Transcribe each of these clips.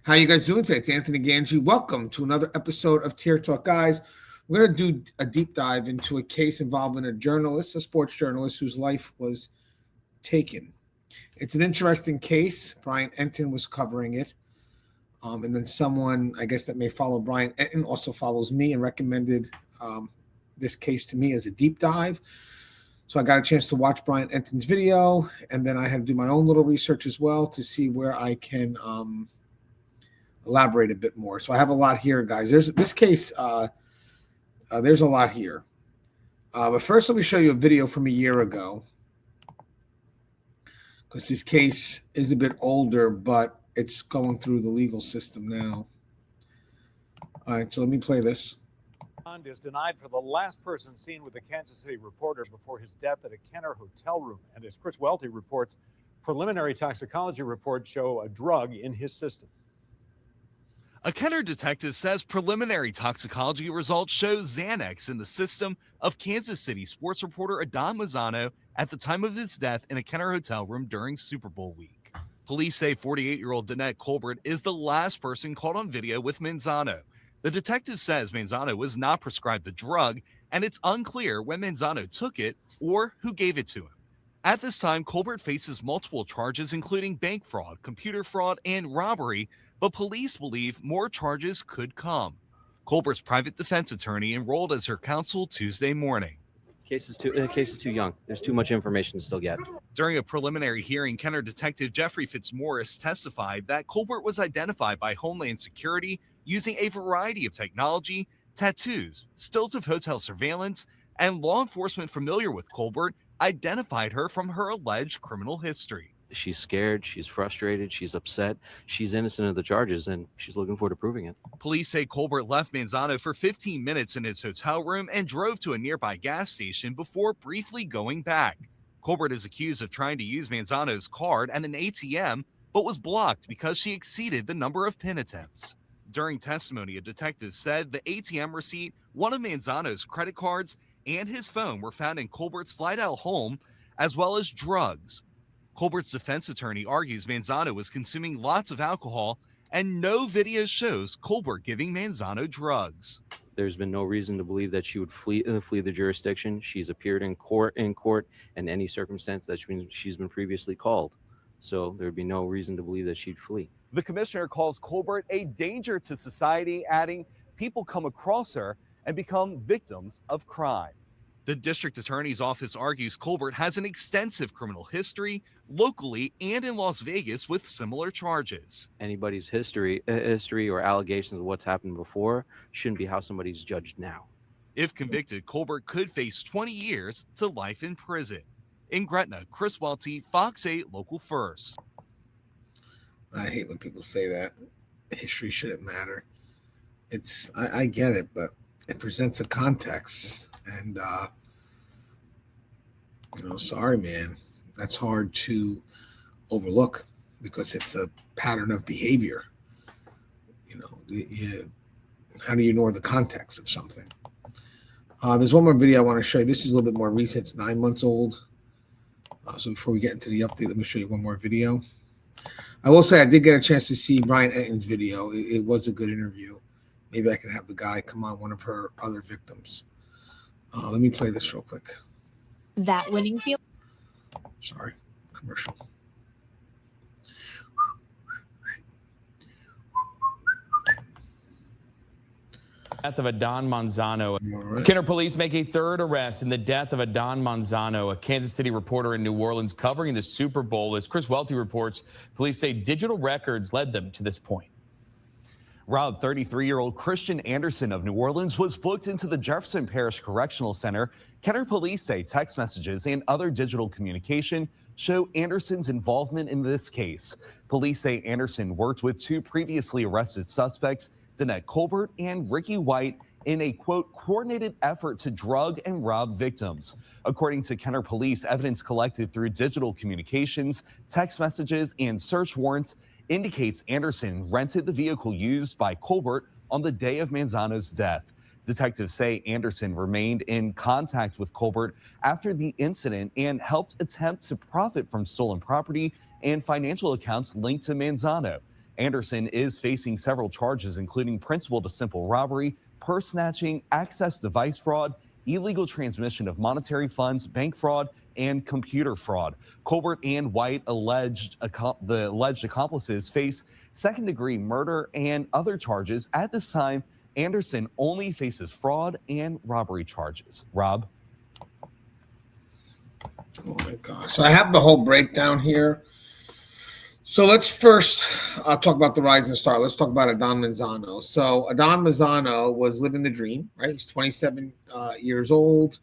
How you guys doing today? It's Anthony Ganji. Welcome to another episode of Tier Talk. Guys, we're going to do a deep dive into a case involving a sports journalist whose life was taken. It's an interesting case. Brian Entin was covering it. And then someone, I guess, that may follow Brian Entin also follows me and recommended this case to me as a deep dive. So I got a chance to watch Brian Entin's video, and then I had to do my own little research as well to see where I can elaborate a bit more. So I have a lot here, guys. There's this case. There's a lot here. But first, let me show you a video from a year ago, because this case is a bit older, but it's going through the legal system now. All right, so let me play this. Bond is denied for the last person seen with a Kansas City reporter before his death at a Kenner hotel room. And as Chris Welty reports, preliminary toxicology reports show a drug in his system. A Kenner detective says preliminary toxicology results show Xanax in the system of Kansas City sports reporter Adan Manzano at the time of his death in a Kenner hotel room during Super Bowl week. Police say 48-year-old Danette Colbert is the last person caught on video with Manzano. The detective says Manzano was not prescribed the drug, and it's unclear when Manzano took it or who gave it to him. At this time, Colbert faces multiple charges, including bank fraud, computer fraud, and robbery, but police believe more charges could come. Colbert's private defense attorney enrolled as her counsel Tuesday morning. Case is too young. There's too much information to still get. During a preliminary hearing, Kenner detective Jeffrey Fitzmaurice testified that Colbert was identified by Homeland Security using a variety of technology, tattoos, stills of hotel surveillance, and law enforcement familiar with Colbert identified her from her alleged criminal history. She's scared, she's frustrated, she's upset, she's innocent of the charges, and she's looking forward to proving it. Police say Colbert left Manzano for 15 minutes in his hotel room and drove to a nearby gas station before briefly going back. Colbert is accused of trying to use Manzano's card at an ATM, but was blocked because she exceeded the number of PIN attempts. During testimony, a detective said the ATM receipt, one of Manzano's credit cards, and his phone were found in Colbert's Slidell home, as well as drugs. Colbert's defense attorney argues Manzano was consuming lots of alcohol, and no video shows Colbert giving Manzano drugs. There's been no reason to believe that she would flee the jurisdiction. She's appeared in court in any circumstance that she's been previously called. So there'd be no reason to believe that she'd flee. The commissioner calls Colbert a danger to society, adding, people come across her and become victims of crime. The district attorney's office argues Colbert has an extensive criminal history locally and in Las Vegas with similar charges. Anybody's history or allegations of what's happened before shouldn't be how somebody's judged now. If convicted, Colbert could face 20 years to life in prison. In Gretna, Chris Welty, Fox 8 Local First. I hate when people say that. History shouldn't matter. I get it, but it presents a context. And, sorry, man, that's hard to overlook because it's a pattern of behavior. How do you ignore the context of something? There's one more video I want to show you. This is a little bit more recent. It's 9 months old. So before we get into the update, let me show you one more video. I will say I did get a chance to see Brian Entin's video. It was a good interview. Maybe I can have the guy come on, one of her other victims. Let me play this real quick. That winning field. Sorry, commercial. Death of Adan Manzano. Right. Kenner police make a third arrest in the death of Adan Manzano, a Kansas City reporter in New Orleans covering the Super Bowl. As Chris Welty reports, police say digital records led them to this point. Rob, 33-year-old Christian Anderson of New Orleans was booked into the Jefferson Parish Correctional Center. Kenner police say text messages and other digital communication show Anderson's involvement in this case. Police say Anderson worked with two previously arrested suspects, Danette Colbert and Ricky White, in a, quote, coordinated effort to drug and rob victims. According to Kenner police, evidence collected through digital communications, text messages, and search warrants indicates Anderson rented the vehicle used by Colbert on the day of Manzano's death. Detectives say Anderson remained in contact with Colbert after the incident and helped attempt to profit from stolen property and financial accounts linked to Manzano. Anderson is facing several charges, including principal to simple robbery, purse snatching, access device fraud, illegal transmission of monetary funds, bank fraud, and computer fraud. Colbert and White, the alleged accomplices, face second-degree murder and other charges. At this time, Anderson only faces fraud and robbery charges. Rob? Oh my gosh. So I have the whole breakdown here. So let's first talk about the rising star. Let's talk about Adan Manzano. So Adan Manzano was living the dream, right? He's 27 years old.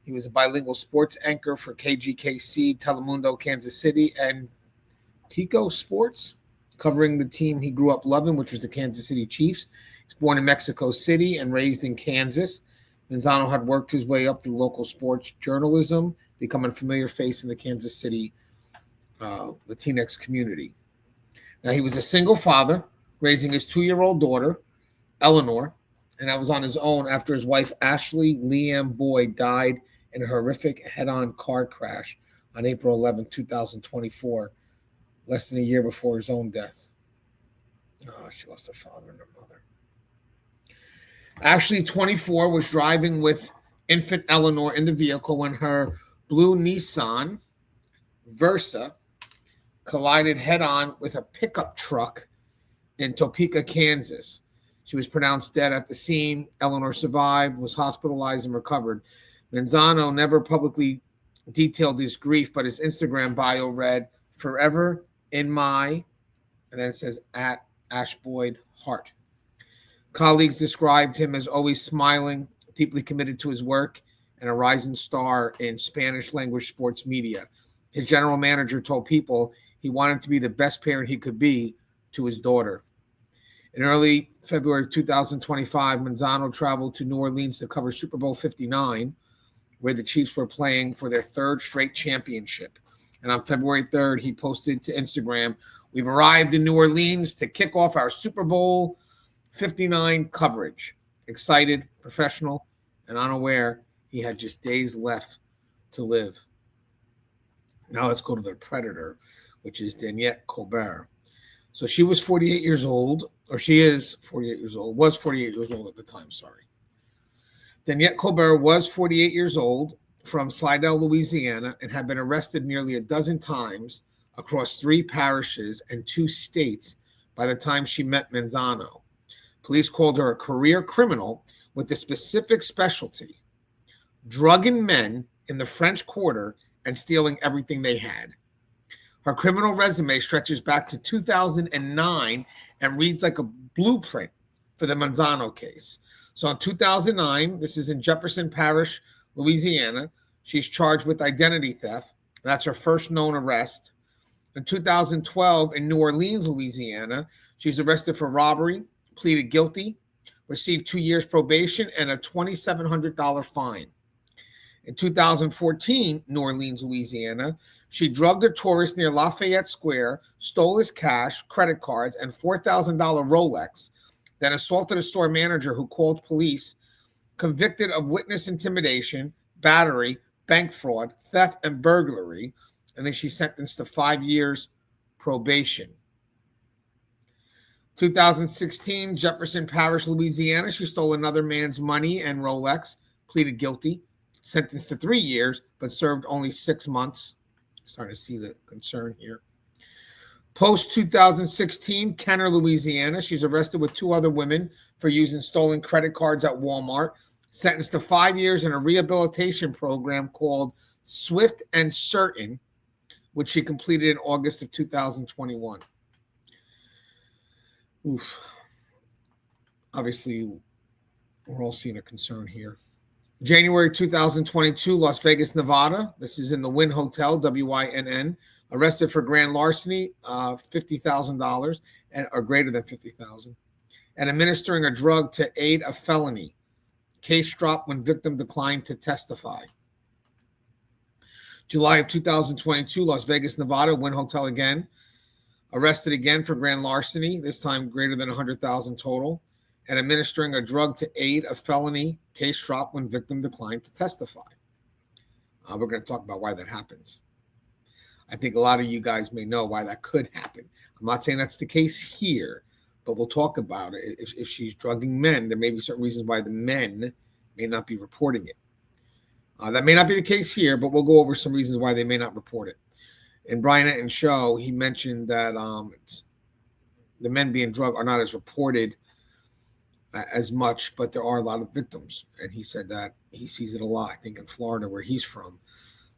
He was a bilingual sports anchor for KGKC, Telemundo, Kansas City, and Tico Sports, covering the team he grew up loving, which was the Kansas City Chiefs. He was born in Mexico City and raised in Kansas. Manzano had worked his way up through local sports journalism, becoming a familiar face in the Kansas City Latinx community. Now, he was a single father, raising his 2-year-old daughter, Eleanor, and that was on his own after his wife, Ashley Leanne Boyd, died in a horrific head-on car crash on April 11, 2024, less than a year before his own death. Oh, she lost a father and a mother. Ashley, 24, was driving with infant Eleanor in the vehicle when her blue Nissan Versa collided head-on with a pickup truck in Topeka, Kansas. She was pronounced dead at the scene. Eleanor survived, was hospitalized, and recovered. Manzano never publicly detailed his grief, but his Instagram bio read, "Forever in my," and then it says, "at Ash Boyd Hart." Colleagues described him as always smiling, deeply committed to his work, and a rising star in Spanish-language sports media. His general manager told People he wanted to be the best parent he could be to his daughter. In early February of 2025, Manzano traveled to New Orleans to cover Super Bowl 59, where the Chiefs were playing for their third straight championship. And on February 3rd, he posted to Instagram, "We've arrived in New Orleans to kick off our Super Bowl 59 coverage. Excited, professional, and unaware he had just days left to live." Now let's go to the predator, which is Danette Colbert. So she was 48 years old, or she is 48 years old, was 48 years old at the time, sorry. Danette Colbert was 48 years old, from Slidell, Louisiana, and had been arrested nearly a dozen times across 3 parishes and 2 states by the time she met Manzano. Police called her a career criminal with the specific specialty, drugging men in the French Quarter and stealing everything they had. Her criminal resume stretches back to 2009 and reads like a blueprint for the Manzano case. So in 2009, this is in Jefferson Parish, Louisiana, she's charged with identity theft. That's her first known arrest. In 2012, in New Orleans, Louisiana, she's arrested for robbery, pleaded guilty, received 2 years probation and a $2,700 fine. In 2014, New Orleans, Louisiana, she drugged a tourist near Lafayette Square, stole his cash, credit cards, and $4,000 Rolex, then assaulted a store manager who called police, convicted of witness intimidation, battery, bank fraud, theft, and burglary, and then she's sentenced to 5 years probation. 2016, Jefferson Parish, Louisiana, she stole another man's money and Rolex, pleaded guilty, sentenced to 3 years, but served only 6 months. Starting to see the concern here. Post-2016, Kenner, Louisiana, she's arrested with 2 other women for using stolen credit cards at Walmart, sentenced to 5 years in a rehabilitation program called Swift and Certain, which she completed in August of 2021. Oof. Obviously, we're all seeing a concern here. January 2022, Las Vegas, Nevada. This is in the Wynn Hotel, WYNN. Arrested for grand larceny, $50,000 or greater than $50,000, and administering a drug to aid a felony. Case dropped when victim declined to testify. July of 2022, Las Vegas, Nevada, Wynn Hotel again. Arrested again for grand larceny, this time greater than $100,000 total, and administering a drug to aid a felony. Case dropped when victim declined to testify. We're going to talk about why that happens. I think a lot of you guys may know why that could happen. I'm not saying that's the case here, but we'll talk about it. If she's drugging men, there may be certain reasons why the men may not be reporting it. That may not be the case here, but we'll go over some reasons why they may not report it. In Brian Enton's show, he mentioned that the men being drugged are not as reported as much, but there are a lot of victims. And he said that he sees it a lot, I think, in Florida, where he's from.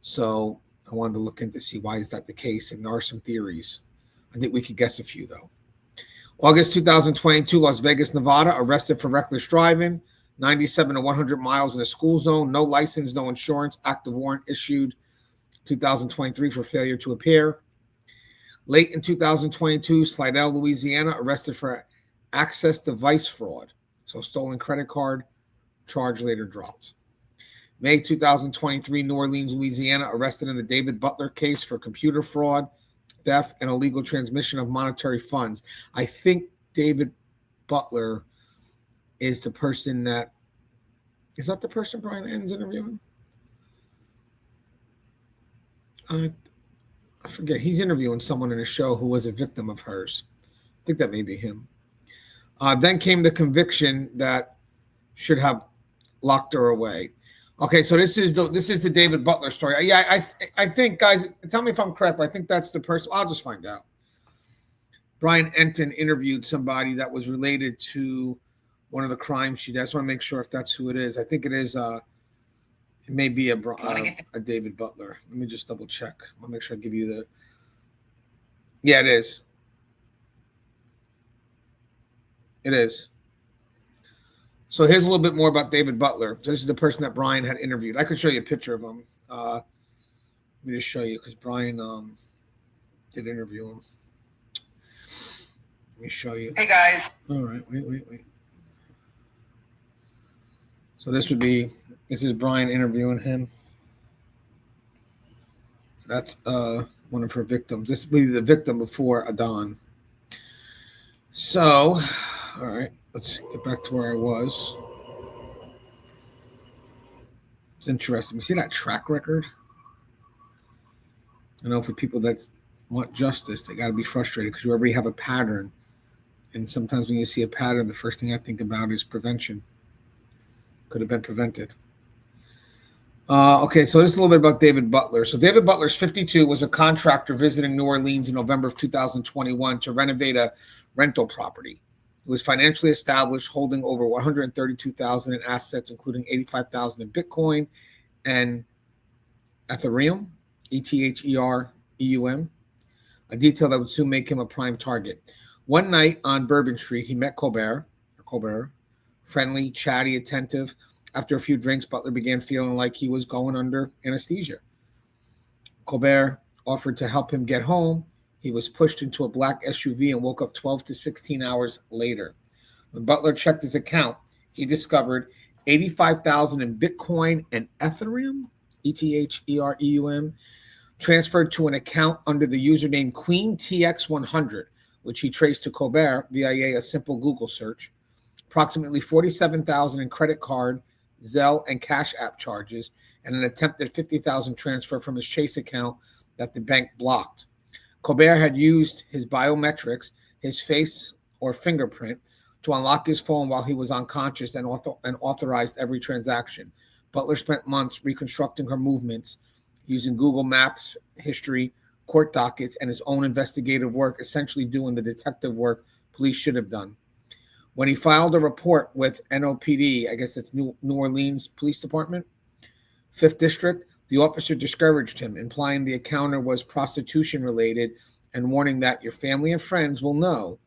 So I wanted to look into see why is that the case, and there are some theories. I think we could guess a few, though. August 2022, Las Vegas, Nevada, arrested for reckless driving, 97 to 100 miles in a school zone, no license, no insurance, active warrant issued 2023 for failure to appear. Late in 2022, Slidell, Louisiana, arrested for access device fraud. So stolen credit card, charge later dropped. May 2023, New Orleans, Louisiana, arrested in the David Butler case for computer fraud, theft, and illegal transmission of monetary funds. I think David Butler is the person that, is that the person Brian Enton's interviewing? I forget. He's interviewing someone in a show who was a victim of hers. I think that may be him. Then came the conviction that should have locked her away. Okay, so this is the David Butler story. Yeah, I think, guys, tell me if I'm correct, but I think that's the person. I'll just find out. Brian Enton interviewed somebody that was related to one of the crimes she did. I just want to make sure if that's who it is. I think it is. It may be a David Butler. Let me just double check. I'll make sure I give you the. Yeah, it is. It is. So here's a little bit more about David Butler. So this is the person that Brian had interviewed. I could show you a picture of him. Let me just show you because Brian did interview him. Let me show you. Hey, guys. All right. Wait. So this is Brian interviewing him. So that's one of her victims. This will be the victim before Adan. So, all right, let's get back to where I was. It's interesting. You see that track record? I know for people that want justice, they got to be frustrated because you already have a pattern. And sometimes when you see a pattern, the first thing I think about is prevention. Could have been prevented. Okay, so this is a little bit about David Butler. So David Butler's 52, was a contractor visiting New Orleans in November of 2021 to renovate a rental property. He was financially established, holding over $132,000 in assets, including $85,000 in Bitcoin and Ethereum, ETHEREUM, a detail that would soon make him a prime target. One night on Bourbon Street, he met Colbert, friendly, chatty, attentive. After a few drinks, Butler began feeling like he was going under anesthesia. Colbert offered to help him get home. He was pushed into a black SUV and woke up 12 to 16 hours later. When Butler checked his account, he discovered $85,000 in Bitcoin and Ethereum, ETHEREUM, transferred to an account under the username QueenTX100, which he traced to Colbert via a simple Google search. Approximately $47,000 in credit card, Zelle, and Cash App charges, and an attempted $50,000 transfer from his Chase account that the bank blocked. Colbert had used his biometrics, his face or fingerprint, to unlock his phone while he was unconscious and authorized every transaction. Butler spent months reconstructing her movements using Google Maps, history, court dockets, and his own investigative work, essentially doing the detective work police should have done. When he filed a report with NOPD, I guess that's New Orleans Police Department, 5th District, the officer discouraged him, implying the encounter was prostitution-related and warning that your family and friends will know.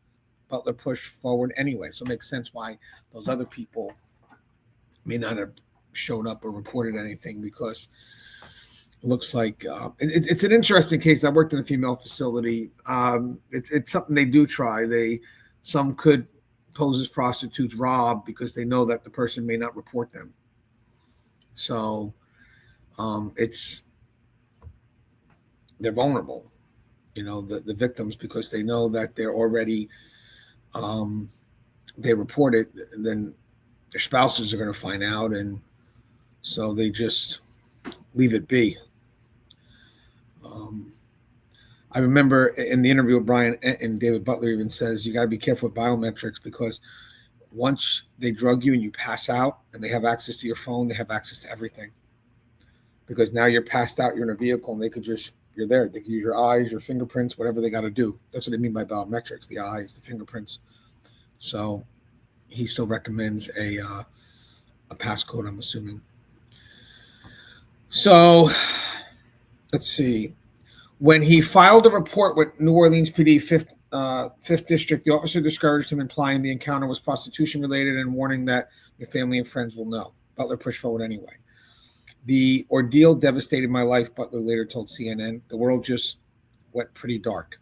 Butler pushed forward anyway, so it makes sense why those other people may not have showed up or reported anything, because it looks like it's an interesting case. I worked in a female facility. It's something they do try. Some could pose as prostitutes, rob, because they know that the person may not report them. So they're vulnerable, the victims, because they know that they're already they report it, then their spouses are going to find out, and so they just leave it be. I remember in the interview with Brian and David Butler even says you got to be careful with biometrics because once they drug you and you pass out and they have access to your phone, they have access to everything. Because now you're passed out, you're in a vehicle, and you're there. They can use your eyes, your fingerprints, whatever they got to do. That's what they mean by biometrics, the eyes, the fingerprints. So he still recommends a passcode, I'm assuming. So let's see. When he filed a report with New Orleans PD 5th District, the officer discouraged him, implying the encounter was prostitution related and warning that your family and friends will know. Butler pushed forward anyway. The ordeal devastated my life, Butler later told CNN. The world just went pretty dark.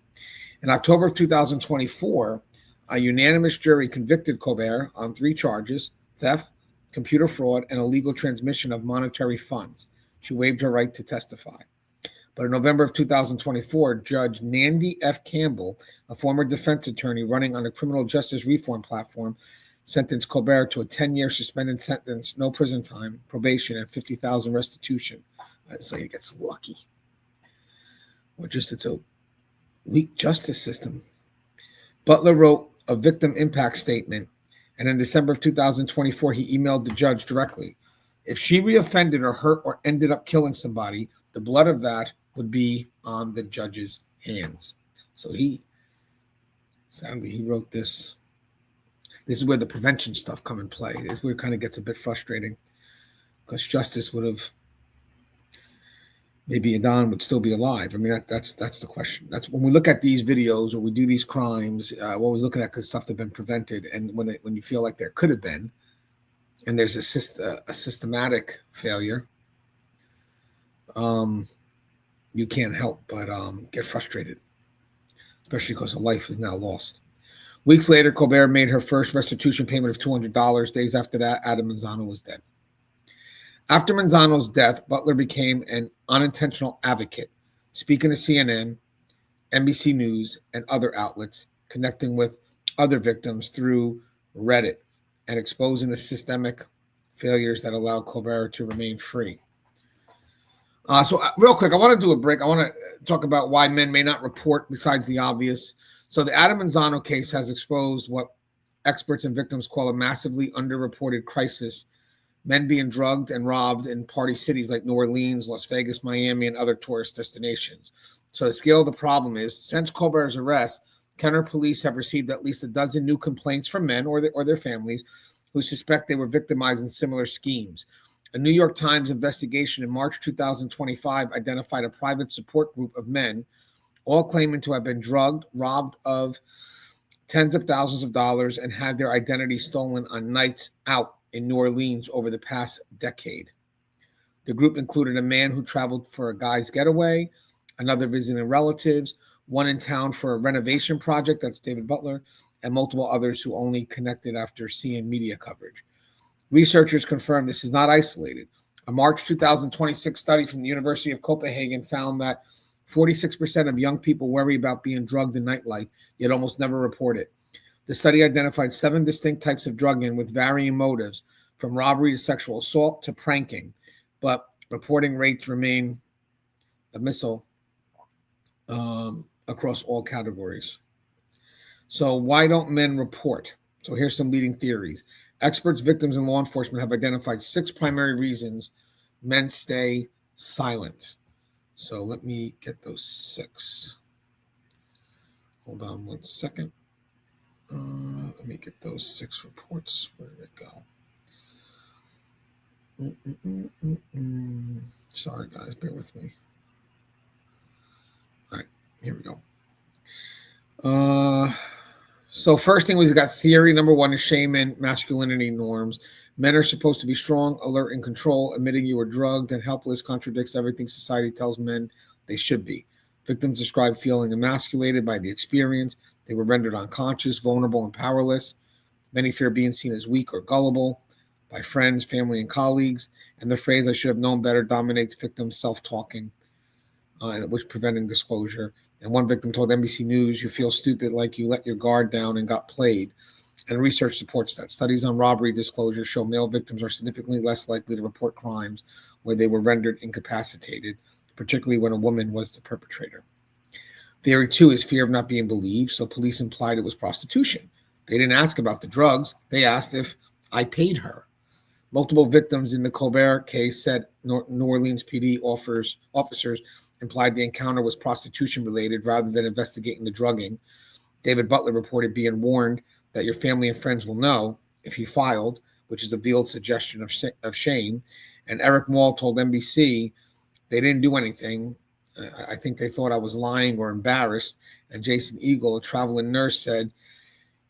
In October of 2024, a unanimous jury convicted Colbert on 3 charges: theft, computer fraud, and illegal transmission of monetary funds. She waived her right to testify. But in November of 2024, Judge Nandy F. Campbell, a former defense attorney running on a criminal justice reform platform, sentenced Colbert to a 10-year suspended sentence, no prison time, probation, and $50,000 restitution. I'd say he gets lucky. It's a weak justice system. Butler wrote a victim impact statement, and in December of 2024, he emailed the judge directly. If she reoffended or hurt or ended up killing somebody, the blood of that would be on the judge's hands. So he wrote this. This is where the prevention stuff come in play. This is where it kind of gets a bit frustrating because justice would have, maybe Adan would still be alive. I mean, that's the question. That's when we look at these videos or we do these crimes, what we're looking at is stuff that's been prevented. And when you feel like there could have been, and there's a systematic failure, you can't help but get frustrated, especially because a life is now lost. Weeks later, Colbert made her first restitution payment of $200. Days after that, Adan Manzano was dead. After Manzano's death, Butler became an unintentional advocate, speaking to CNN, NBC News, and other outlets, connecting with other victims through Reddit, and exposing the systemic failures that allowed Colbert to remain free. So real quick, I want to do a break. I want to talk about why men may not report besides the obvious. So the Adan Manzano case has exposed what experts and victims call a massively underreported crisis: men being drugged and robbed in party cities like New Orleans, Las Vegas, Miami, and other tourist destinations. So the scale of the problem is, since Colbert's arrest, Kenner police have received at least a dozen new complaints from men or their families who suspect they were victimized in similar schemes. A New York Times investigation in March 2025 identified a private support group of men, all claiming to have been drugged, robbed of tens of thousands of dollars, and had their identity stolen on nights out in New Orleans over the past decade. The group included a man who traveled for a guy's getaway, another visiting relatives, one in town for a renovation project, that's David Butler, and multiple others who only connected after seeing media coverage. Researchers confirmed this is not isolated. A March 2026 study from the University of Copenhagen found that 46% of young people worry about being drugged in nightlife, yet almost never report it. The study identified 7 distinct types of drugging with varying motives, from robbery to sexual assault to pranking, but reporting rates remain abyssal across all categories. So why don't men report? So here's some leading theories. Experts, victims, and law enforcement have identified 6 primary reasons men stay silent. So let me get those 6. Hold on one second. Let me get those 6 reports. Where did it go? Sorry, guys. Bear with me. All right. Here we go. So first thing we got theory number 1 is shame and masculinity norms. Men are supposed to be strong, alert, and control. Admitting you are drugged and helpless contradicts everything society tells men they should be. Victims describe feeling emasculated by the experience. They were rendered unconscious, vulnerable, and powerless. Many fear being seen as weak or gullible by friends, family, and colleagues. And the phrase, "I should have known better," dominates victims' self-talking, which preventing disclosure. And one victim told NBC News, "You feel stupid, like you let your guard down and got played." And research supports that. Studies on robbery disclosure show male victims are significantly less likely to report crimes where they were rendered incapacitated, particularly when a woman was the perpetrator. Theory 2 is fear of not being believed, so police implied it was prostitution. They didn't ask about the drugs. They asked if I paid her. Multiple victims in the Colbert case said New Orleans PD officers implied the encounter was prostitution-related rather than investigating the drugging. David Butler reported being warned that your family and friends will know if you filed, which is a veiled suggestion of shame. And Eric Maul told NBC they didn't do anything. I think they thought I was lying or embarrassed. And Jason Eagle, a traveling nurse, said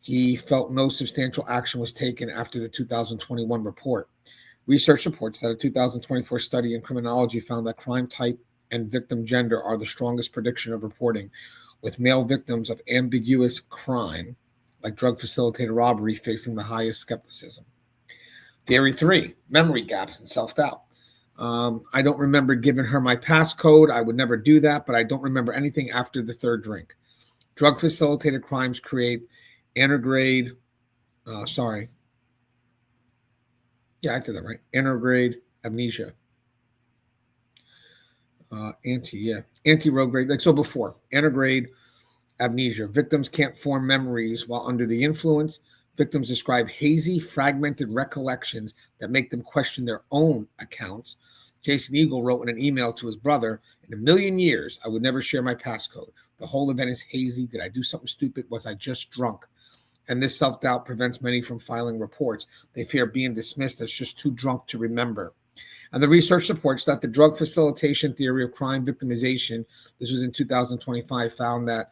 he felt no substantial action was taken after the 2021 report. Research supports that a 2024 study in criminology found that crime type and victim gender are the strongest prediction of reporting, with male victims of ambiguous crime, like drug-facilitated robbery, facing the highest skepticism. Theory 3, memory gaps and self-doubt. I don't remember giving her my passcode. I would never do that, but I don't remember anything after the third drink. Drug-facilitated crimes create anterograde, I did that right. Anterograde amnesia. Anterograde, like so before. Anterograde amnesia. Victims can't form memories while under the influence. Victims describe hazy, fragmented recollections that make them question their own accounts. Jason Eagle wrote in an email to his brother, in a million years, I would never share my passcode. The whole event is hazy. Did I do something stupid? Was I just drunk? And this self-doubt prevents many from filing reports. They fear being dismissed as just too drunk to remember. And the research supports that the drug facilitation theory of crime victimization, this was in 2025, found that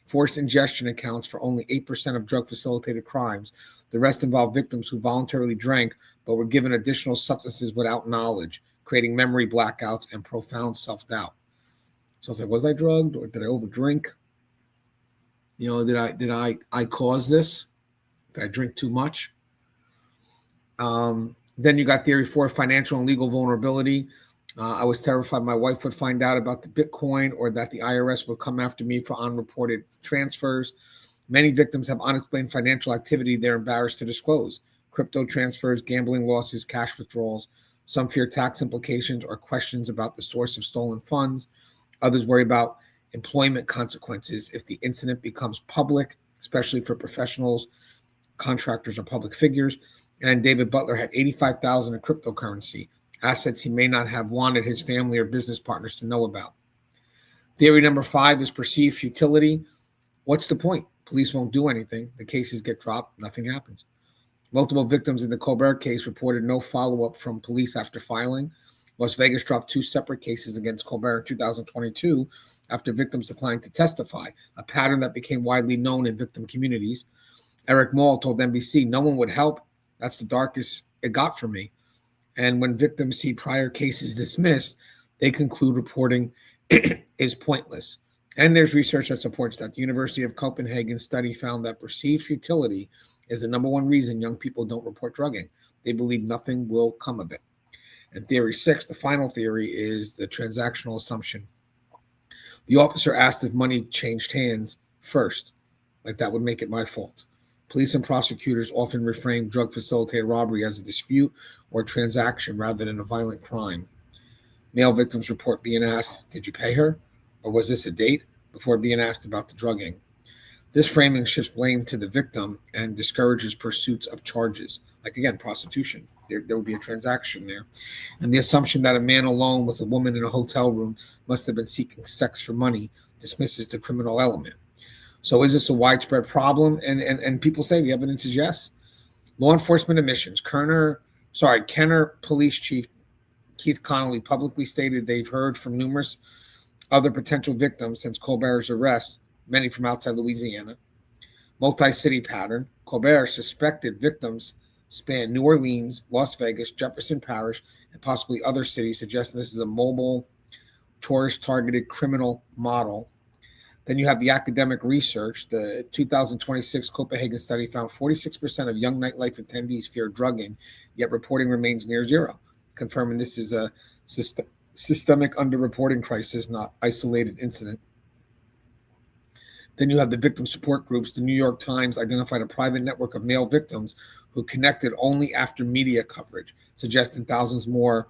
forced ingestion accounts for only 8% of drug-facilitated crimes. The rest involved victims who voluntarily drank but were given additional substances without knowledge, creating memory blackouts and profound self-doubt. So it's like, was I drugged or did I overdrink? Did I cause this? Did I drink too much? Then you got theory 4, financial and legal vulnerability. I was terrified my wife would find out about the Bitcoin or that the IRS would come after me for unreported transfers. Many victims have unexplained financial activity they're embarrassed to disclose. Crypto transfers, gambling losses, cash withdrawals. Some fear tax implications or questions about the source of stolen funds. Others worry about employment consequences if the incident becomes public, especially for professionals, contractors, or public figures. And David Butler had $85,000 in cryptocurrency, assets he may not have wanted his family or business partners to know about. Theory number 5 is perceived futility. What's the point? Police won't do anything. The cases get dropped. Nothing happens. Multiple victims in the Colbert case reported no follow-up from police after filing. Las Vegas dropped 2 separate cases against Colbert in 2022 after victims declined to testify, a pattern that became widely known in victim communities. Eric Maul told NBC, no one would help. That's the darkest it got for me. And when victims see prior cases dismissed, they conclude reporting is pointless. And there's research that supports that. The University of Copenhagen study found that perceived futility is the number one reason young people don't report drugging. They believe nothing will come of it. And theory 6, the final theory, is the transactional assumption. The officer asked if money changed hands first, like that would make it my fault. Police and prosecutors often reframe drug-facilitated robbery as a dispute or transaction rather than a violent crime. Male victims report being asked, did you pay her? Or was this a date? Before being asked about the drugging. This framing shifts blame to the victim and discourages pursuits of charges, like, again, prostitution. There would be a transaction there. And the assumption that a man alone with a woman in a hotel room must have been seeking sex for money dismisses the criminal element. So is this a widespread problem? And people say the evidence is yes. Law enforcement admissions. Kenner Police Chief Keith Connolly publicly stated they've heard from numerous other potential victims since Colbert's arrest, many from outside Louisiana. Multi-city pattern. Colbert suspected victims span New Orleans, Las Vegas, Jefferson Parish, and possibly other cities, suggesting this is a mobile, tourist-targeted criminal model. Then you have the academic research. The 2026 Copenhagen study found 46% of young nightlife attendees fear drugging, yet reporting remains near zero, confirming this is a systemic underreporting crisis, not isolated incident. Then you have the victim support groups. The New York Times identified a private network of male victims who connected only after media coverage, suggesting thousands more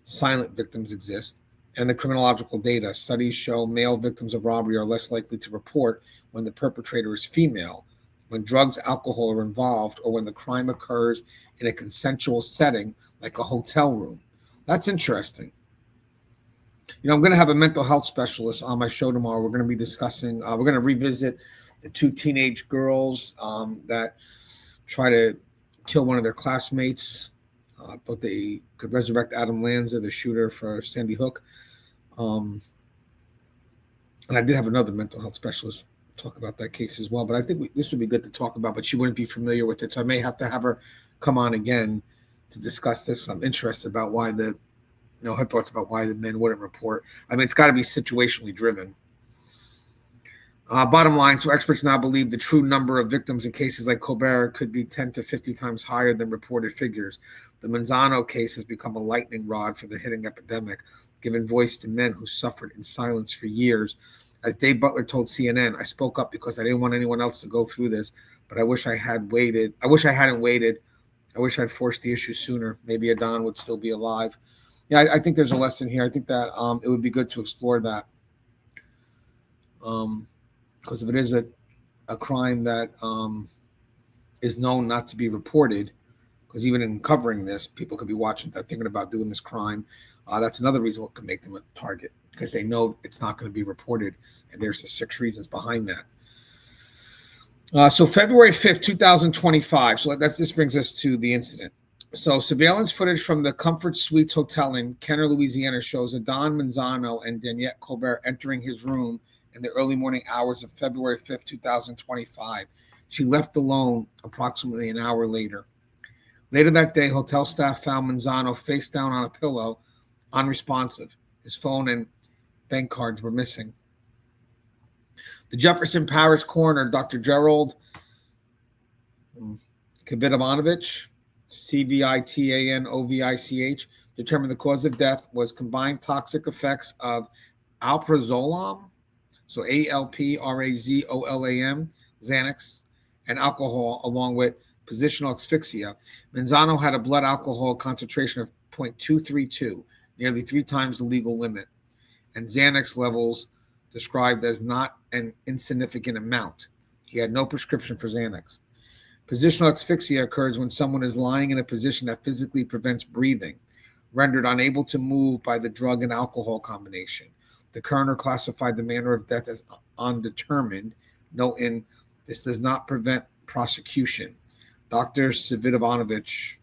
silent victims exist. and the criminological data. Studies show male victims of robbery are less likely to report when the perpetrator is female, when drugs, alcohol are involved, or when the crime occurs in a consensual setting like a hotel room. That's interesting. I'm going to have a mental health specialist on my show tomorrow. We're going to be discussing, we're going to revisit the two teenage girls that try to kill one of their classmates. Thought they could resurrect Adan Manzano, the shooter for Sandy Hook. And I did have another mental health specialist talk about that case as well. But I think this would be good to talk about, but she wouldn't be familiar with it. So I may have to have her come on again to discuss this. I'm interested about why her thoughts about why the men wouldn't report. I mean, it's got to be situationally driven. Bottom line, so experts now believe the true number of victims in cases like Colbert could be 10 to 50 times higher than reported figures. The Manzano case has become a lightning rod for the hitting epidemic, giving voice to men who suffered in silence for years. As David Butler told CNN, I spoke up because I didn't want anyone else to go through this, but I wish I had waited. I wish I hadn't waited. I wish I'd forced the issue sooner. Maybe Adan would still be alive. Yeah, I think there's a lesson here. I think that it would be good to explore that. Because if it is a crime that is known not to be reported, because even in covering this, people could be watching that, thinking about doing this crime. That's another reason what could make them a target, because they know it's not going to be reported. And there's the 6 reasons behind that. So February 5th, 2025. So this brings us to the incident. So surveillance footage from the Comfort Suites Hotel in Kenner, Louisiana shows Adan Manzano and Danette Colbert entering his room in the early morning hours of February 5th, 2025. She left alone approximately an hour later. Later that day, hotel staff found Manzano face down on a pillow, unresponsive. His phone and bank cards were missing. The Jefferson Parish coroner, Dr. Gerald Kvitovich, Cvitanovich, determined the cause of death was combined toxic effects of alprazolam, so ALPRAZOLAM, Xanax, and alcohol, along with positional asphyxia. Manzano had a blood alcohol concentration of 0.232, nearly 3 times the legal limit, and Xanax levels described as not an insignificant amount. He had no prescription for Xanax. Positional asphyxia occurs when someone is lying in a position that physically prevents breathing, rendered unable to move by the drug and alcohol combination. The coroner classified the manner of death as undetermined, noting this does not prevent prosecution. Dr. Kvitovich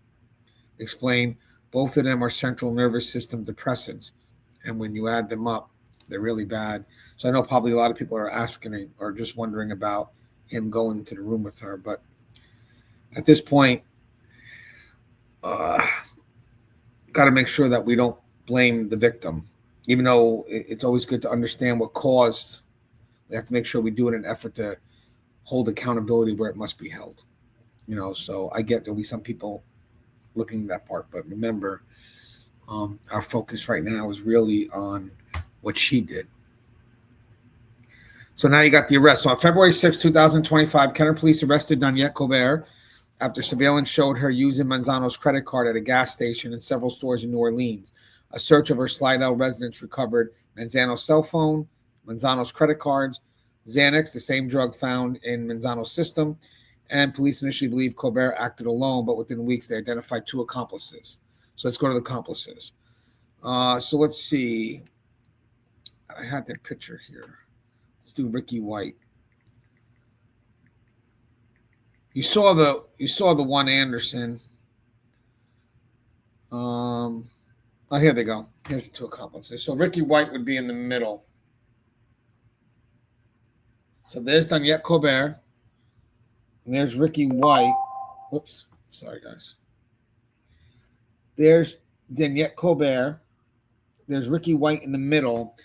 explained both of them are central nervous system depressants, and when you add them up, they're really bad. So I know probably a lot of people are asking or just wondering about him going to the room with her, but at this point, got to make sure that we don't blame the victim. Even though it's always good to understand what caused, we have to make sure we do it in an effort to hold accountability where it must be held. So I get there'll be some people looking at that part, but remember, our focus right now is really on what she did. So now you got the arrest. So on February 6, 2025, Kenner police arrested Danette Colbert after surveillance showed her using Manzano's credit card at a gas station and several stores in New Orleans. A search of her Slidell residence recovered Manzano's cell phone, Manzano's credit cards, Xanax, the same drug found in Manzano's system, and police initially believed Colbert acted alone, but within weeks they identified 2 accomplices. So let's go to the accomplices. So let's see. I had their picture here. Let's do Ricky White. You saw the one Anderson. Here they go. Here's the 2 accomplices. So Ricky White would be in the middle. So there's Danette Colbert. And there's Ricky White. Whoops. Sorry, guys. There's Danette Colbert. There's Ricky White in the middle.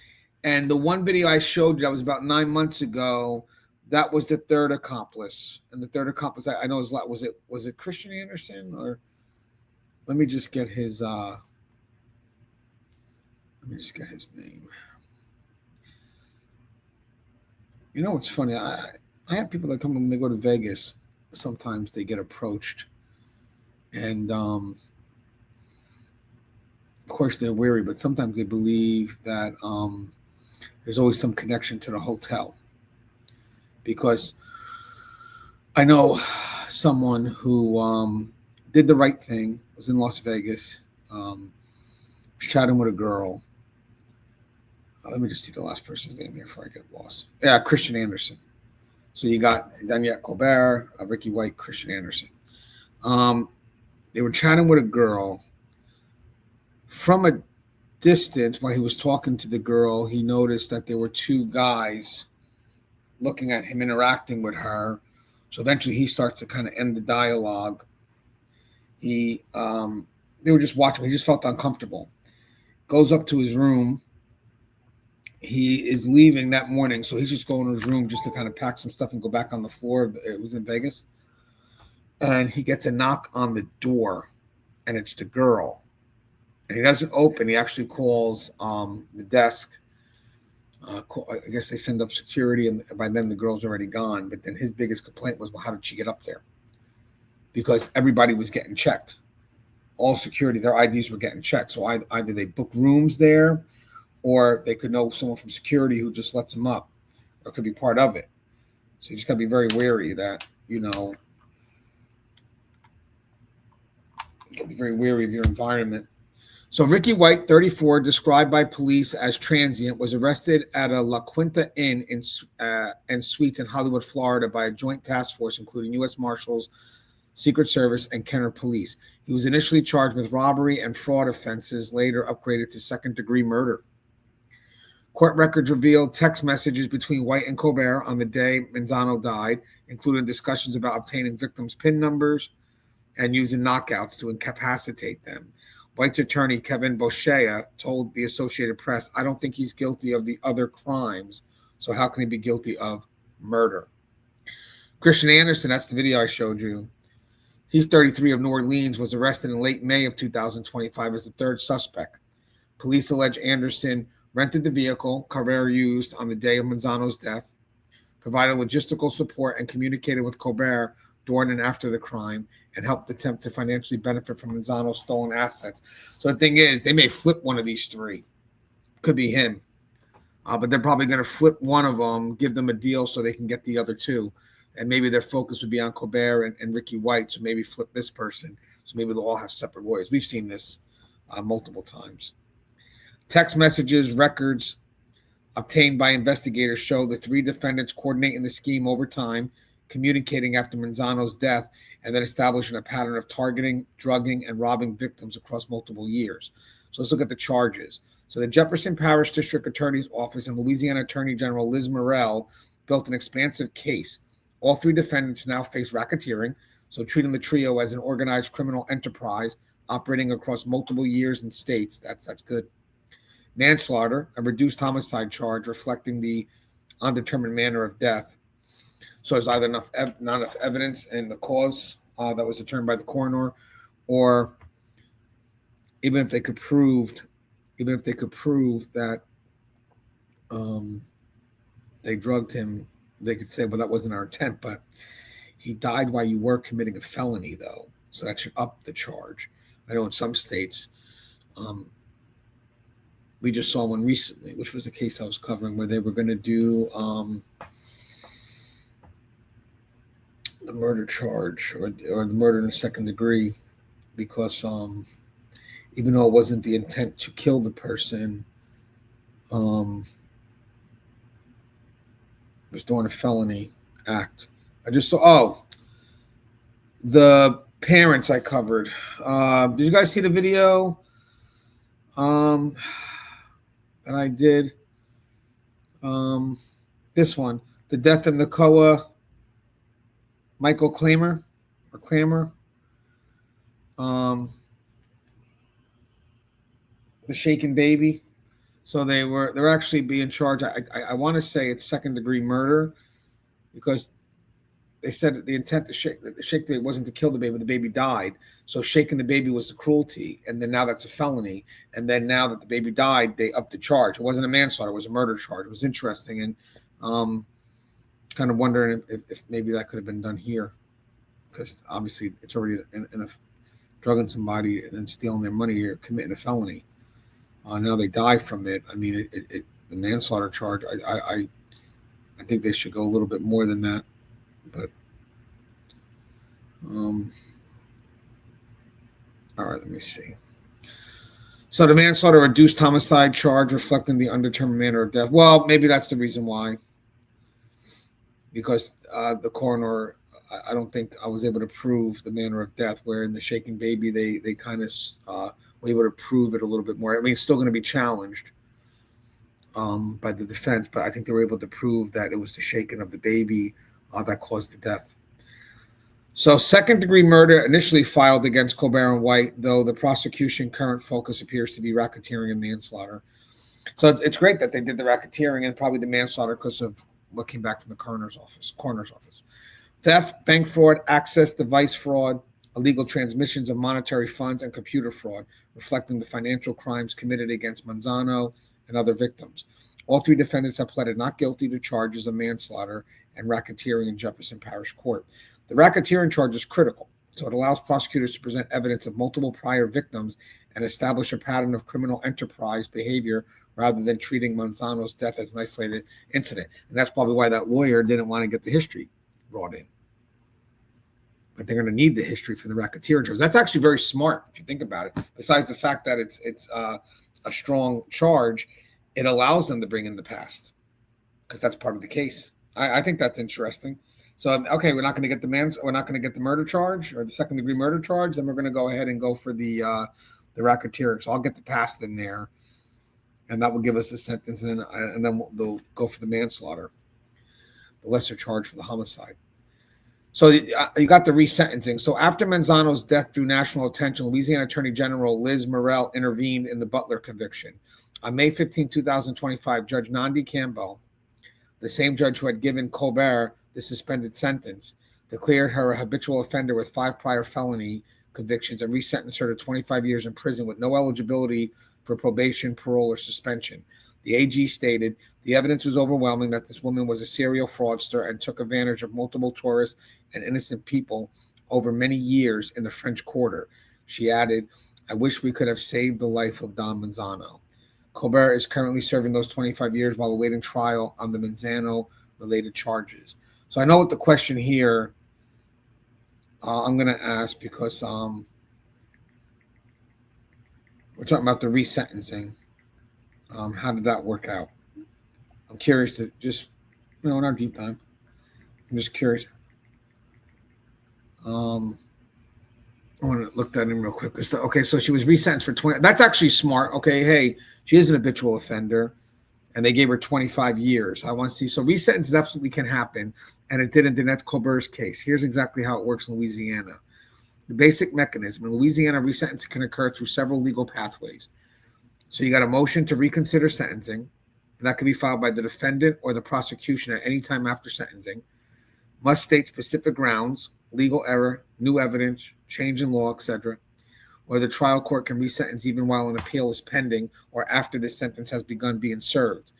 And the one video I showed you that was about 9 months ago, that was the 3rd accomplice. And the 3rd accomplice, I know was it Christian Anderson? Or let me just get his name. It's funny. I have people that come when they go to Vegas. Sometimes they get approached, and of course, they're weary, but sometimes they believe that there's always some connection to the hotel. Because I know someone who did the right thing, was in Las Vegas, was chatting with a girl. Let me just see the last person's name here before I get lost. Yeah, Christian Anderson. So you got Danette Colbert, Ricky White, Christian Anderson. They were chatting with a girl. From a distance, while he was talking to the girl, he noticed that there were two guys looking at him, interacting with her. So eventually he starts to kind of end the dialogue. They were just watching. He just felt uncomfortable. Goes up to his room. He is leaving that morning, so he's just going to his room just to kind of pack some stuff and go back on the floor. It was in Vegas. And he gets a knock on the door, and it's the girl. And he doesn't open. He actually calls the desk. I guess they send up security, and by then the girl's already gone. But then his biggest complaint was, well, how did she get up there? Because everybody was getting checked. All security, their IDs were getting checked. So either they book rooms there, or they could know someone from security who just lets them up, or could be part of it. So you just got to be very wary that, you got to be very wary of your environment. So Ricky White, 34, described by police as transient, was arrested at a La Quinta Inn and Suites in Hollywood, Florida by a joint task force, including U.S. Marshals, Secret Service, and Kenner Police. He was initially charged with robbery and fraud offenses, later upgraded to second-degree murder. Court records revealed text messages between White and Colbert on the day Manzano died, including discussions about obtaining victims' PIN numbers and using knockouts to incapacitate them. White's attorney, Kevin Boschea, told the Associated Press, I don't think he's guilty of the other crimes, so how can he be guilty of murder? Christian Anderson, that's the video I showed you. He's 33 of New Orleans, was arrested in late May of 2025 as the third suspect. Police allege Anderson rented the vehicle Colbert used on the day of Manzano's death, provided logistical support, and communicated with Colbert during and after the crime, and helped attempt to financially benefit from Manzano's stolen assets. So the thing is, they may flip one of these three. Could be him. But they're probably going to flip one of them, give them a deal so they can get the other two. And maybe their focus would be on Colbert and Ricky White, so maybe flip this person. So maybe they'll all have separate lawyers. We've seen this multiple times. Text messages, records obtained by investigators show the three defendants coordinating the scheme over time, communicating after Manzano's death, and then establishing a pattern of targeting, drugging, and robbing victims across multiple years. So let's look at the charges. So the Jefferson Parish District Attorney's Office and Louisiana Attorney General Liz Morrell built an expansive case. All three defendants now face racketeering, so treating the trio as an organized criminal enterprise operating across multiple years and states. That's good. Manslaughter, a reduced homicide charge reflecting the undetermined manner of death. So there's either not enough evidence in the cause that was determined by the coroner, or even if they could prove that they drugged him, they could say, well, that wasn't our intent, but he died while you were committing a felony, though. So that should up the charge. I know in some states, we just saw one recently, which was the case I was covering, where they were going to do the murder charge or the murder in the second degree, because even though it wasn't the intent to kill the person, was doing a felony act. I just saw, the parents I covered. Did you guys see the video that I did? This one, the death of Nakoa Michael Clammer. The shaken baby. So they're actually being charged. I want to say it's second degree murder, because they said the intent to shake the baby wasn't to kill the baby. The baby died. So shaking the baby was the cruelty. And then now that's a felony. And then now that the baby died, they upped the charge. It wasn't a manslaughter. It was a murder charge. It was interesting. And kind of wondering if maybe that could have been done here, because obviously it's already in a drugging somebody and then stealing their money, you're committing a felony. Now they die from it. I mean, the manslaughter charge, I think they should go a little bit more than that. But, all right, let me see. So the manslaughter reduced homicide charge reflecting the undetermined manner of death. Well, maybe that's the reason why. Because the coroner, I don't think I was able to prove the manner of death, where in the shaking baby, they kind of were able to prove it a little bit more. I mean, it's still going to be challenged by the defense, but I think they were able to prove that it was the shaking of the baby that caused the death. So second-degree murder initially filed against Colbert and White, though the prosecution current focus appears to be racketeering and manslaughter. So it's great that they did the racketeering and probably the manslaughter because of what came back from the coroner's office. Theft, bank fraud, access device fraud, illegal transmissions of monetary funds, and computer fraud, reflecting the financial crimes committed against Manzano and other victims. All three defendants have pleaded not guilty to charges of manslaughter and racketeering in Jefferson Parish Court. The racketeering charge is critical, so it allows prosecutors to present evidence of multiple prior victims and establish a pattern of criminal enterprise behavior rather than treating Manzano's death as an isolated incident. And that's probably why that lawyer didn't want to get the history brought in. But they're going to need the history for the racketeering charge. That's actually very smart if you think about it. Besides the fact that it's a strong charge, it allows them to bring in the past because that's part of the case. I think that's interesting. So, okay, we're not going to get the murder charge or the second-degree murder charge. Then we're going to go ahead and go for the racketeering. So I'll get the past in there, and that will give us a sentence, and then they'll go for the manslaughter, the lesser charge for the homicide. So you got the resentencing. So after Manzano's death drew national attention, Louisiana Attorney General Liz Murrell intervened in the Butler conviction. On May 15, 2025, Judge Nandi Campbell, the same judge who had given Colbert the suspended sentence, declared her a habitual offender with 5 prior felony convictions and resentenced her to 25 years in prison with no eligibility for probation, parole, or suspension. The AG stated, the evidence was overwhelming that this woman was a serial fraudster and took advantage of multiple tourists and innocent people over many years in the French Quarter. She added, I wish we could have saved the life of Don Manzano. Colbert is currently serving those 25 years while awaiting trial on the Manzano-related charges. So I know what the question here I'm going to ask because we're talking about the resentencing. How did that work out? I'm curious to just, in our deep time, I'm just curious. I want to look that in real quick. Okay, so she was resentenced for 20. That's actually smart. Okay, hey, she is an habitual offender, and they gave her 25 years. I want to see. So resentences absolutely can happen, and it did in Danette Colbert's case. Here's exactly how it works in Louisiana. The basic mechanism in Louisiana, resentencing can occur through several legal pathways. So you got a motion to reconsider sentencing, and that can be filed by the defendant or the prosecution at any time after sentencing. Must state specific grounds, legal error, new evidence, change in law, etc. Or the trial court can resentence even while an appeal is pending or after the sentence has begun being served.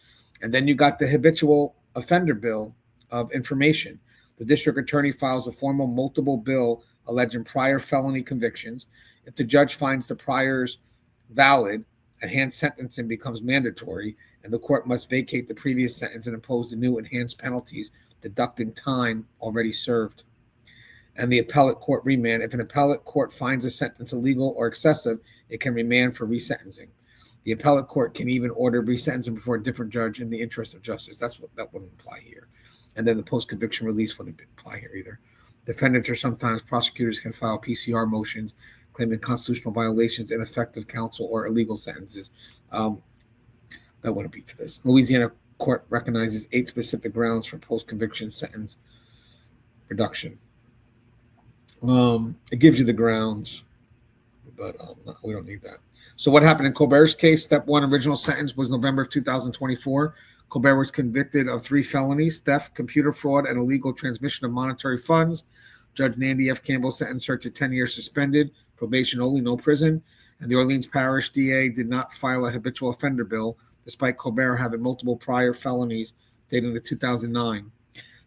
And then you got the habitual offender bill of information. The district attorney files a formal multiple bill alleging prior felony convictions. If the judge finds the priors valid, enhanced sentencing becomes mandatory, and the court must vacate the previous sentence and impose the new enhanced penalties, deducting time already served. And the appellate court remand. If an appellate court finds a sentence illegal or excessive, it can remand for resentencing. The appellate court can even order resentencing before a different judge in the interest of justice. That wouldn't apply here. And then the post-conviction release wouldn't apply here either. Defendants or sometimes prosecutors can file PCR motions claiming constitutional violations, ineffective counsel, or illegal sentences. That wouldn't be for this. Louisiana court recognizes 8 specific grounds for post-conviction sentence reduction. It gives you the grounds, but we don't need that. So what happened in Colbert's case? Step 1, original sentence was November of 2024. Colbert was convicted of 3 felonies, theft, computer fraud, and illegal transmission of monetary funds. Judge Nandi F. Campbell sentenced her to 10 years suspended, probation only, no prison. And the Orleans Parish DA did not file a habitual offender bill, despite Colbert having multiple prior felonies dating to 2009.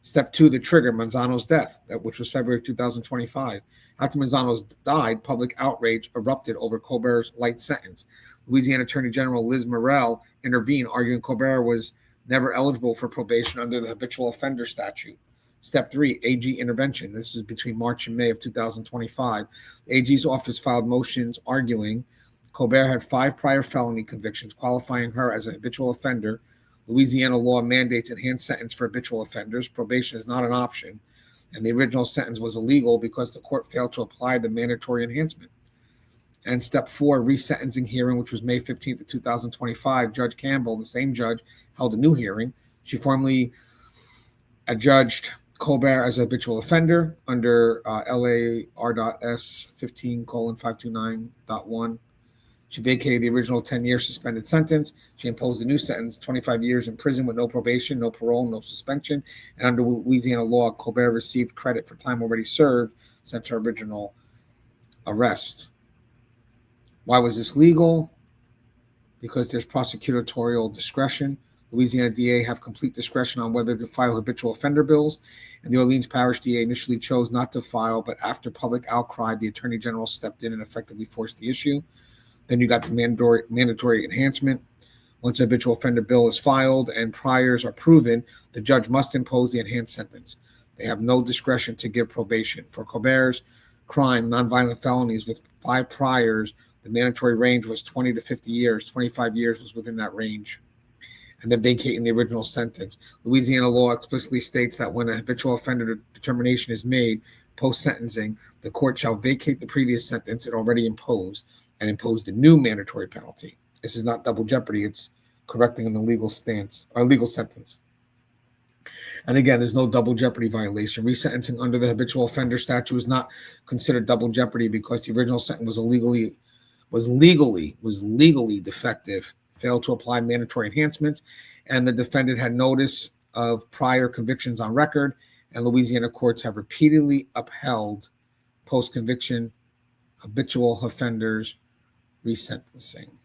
Step 2, the trigger, Manzano's death, which was February of 2025. After Manzano died, public outrage erupted over Colbert's light sentence. Louisiana Attorney General Liz Morrell intervened, arguing Colbert was never eligible for probation under the habitual offender statute. Step 3, AG intervention. This is between March and May of 2025. The AG's office filed motions arguing Colbert had 5 prior felony convictions, qualifying her as a habitual offender. Louisiana law mandates enhanced sentence for habitual offenders. Probation is not an option, and the original sentence was illegal because the court failed to apply the mandatory enhancement. And step 4, resentencing hearing, which was May 15th of 2025. Judge Campbell, the same judge, held a new hearing. She formally adjudged Colbert as a habitual offender under LAR.S 15:529.1. She vacated the original 10-year suspended sentence. She imposed a new sentence, 25 years in prison with no probation, no parole, no suspension. And under Louisiana law, Colbert received credit for time already served since her original arrest. Why was this legal? Because there's prosecutorial discretion. Louisiana DA have complete discretion on whether to file habitual offender bills, and the Orleans Parish DA initially chose not to file, but after public outcry, the Attorney General stepped in and effectively forced the issue. Then you got the mandatory enhancement. Once a habitual offender bill is filed and priors are proven, the judge must impose the enhanced sentence. They have no discretion to give probation. For Colbert's crime, nonviolent felonies with 5 priors, the mandatory range was 20 to 50 years. 25 years was within that range. And then vacating the original sentence. Louisiana law explicitly states that when a habitual offender determination is made post-sentencing, the court shall vacate the previous sentence it already imposed and impose the new mandatory penalty. This is not double jeopardy. It's correcting an illegal stance or legal sentence. And again, there's no double jeopardy violation. Resentencing under the habitual offender statute is not considered double jeopardy because the original sentence was legally defective, failed to apply mandatory enhancements, and the defendant had notice of prior convictions on record, and Louisiana courts have repeatedly upheld post-conviction habitual offenders resentencing.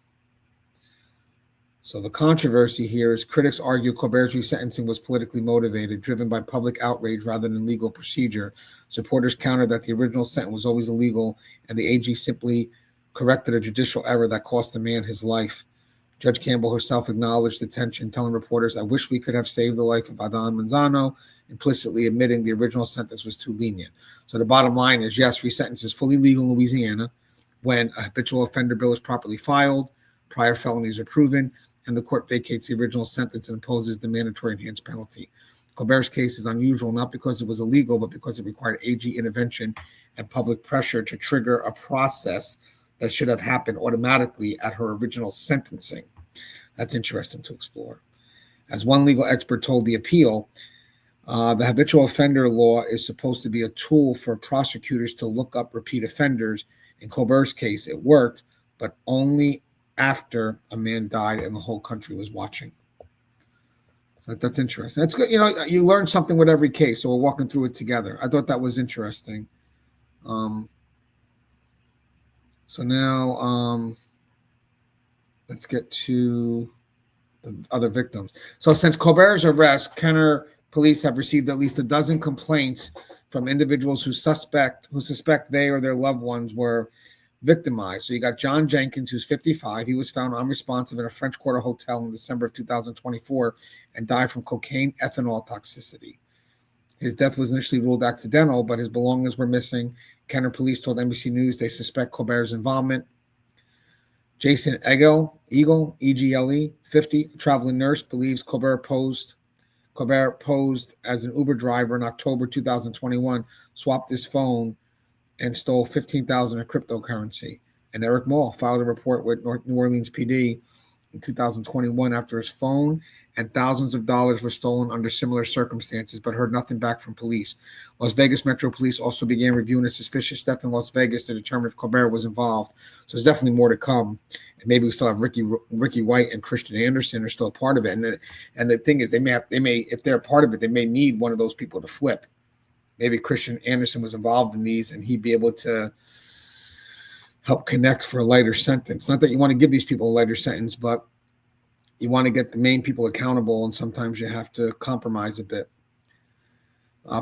So the controversy here is critics argue Colbert's resentencing was politically motivated, driven by public outrage rather than legal procedure. Supporters counter that the original sentence was always illegal, and the AG simply corrected a judicial error that cost the man his life. Judge Campbell herself acknowledged the tension, telling reporters, "I wish we could have saved the life of Adan Manzano," implicitly admitting the original sentence was too lenient. So the bottom line is, yes, resentence is fully legal in Louisiana when a habitual offender bill is properly filed, prior felonies are proven, and the court vacates the original sentence and imposes the mandatory enhanced penalty. Colbert's case is unusual, not because it was illegal, but because it required AG intervention and public pressure to trigger a process that should have happened automatically at her original sentencing. That's interesting to explore. As one legal expert told the appeal, the habitual offender law is supposed to be a tool for prosecutors to look up repeat offenders. In Colbert's case, it worked, but only after a man died and the whole country was watching. So that's interesting. That's good. You know, you learn something with every case, so we're walking through it together. I thought that was interesting. So now let's get to the other victims. So since Colbert's arrest, Kenner police have received at least a dozen complaints from individuals who suspect they or their loved ones were victimized. So you got John Jenkins, who's 55. He was found unresponsive in a French Quarter hotel in December of 2024 and died from cocaine ethanol toxicity. His death was initially ruled accidental, but his belongings were missing. Kenner police told NBC News they suspect Colbert's involvement. Jason Eagle, E-G-L-E, 50, a traveling nurse, believes Colbert posed as an Uber driver in October 2021, swapped his phone, and stole $15,000 in cryptocurrency. And Eric Moll filed a report with New Orleans PD in 2021 after his phone and thousands of dollars were stolen under similar circumstances, but heard nothing back from police. Las Vegas Metro Police also began reviewing a suspicious death in Las Vegas to determine if Colbert was involved. So there's definitely more to come. And maybe we still have Ricky White and Christian Anderson are still a part of it. And the thing is, they may, if they're a part of it, they may need one of those people to flip. Maybe Christian Anderson was involved in these, and he'd be able to help connect for a lighter sentence. Not that you want to give these people a lighter sentence, but you want to get the main people accountable, and sometimes you have to compromise a bit.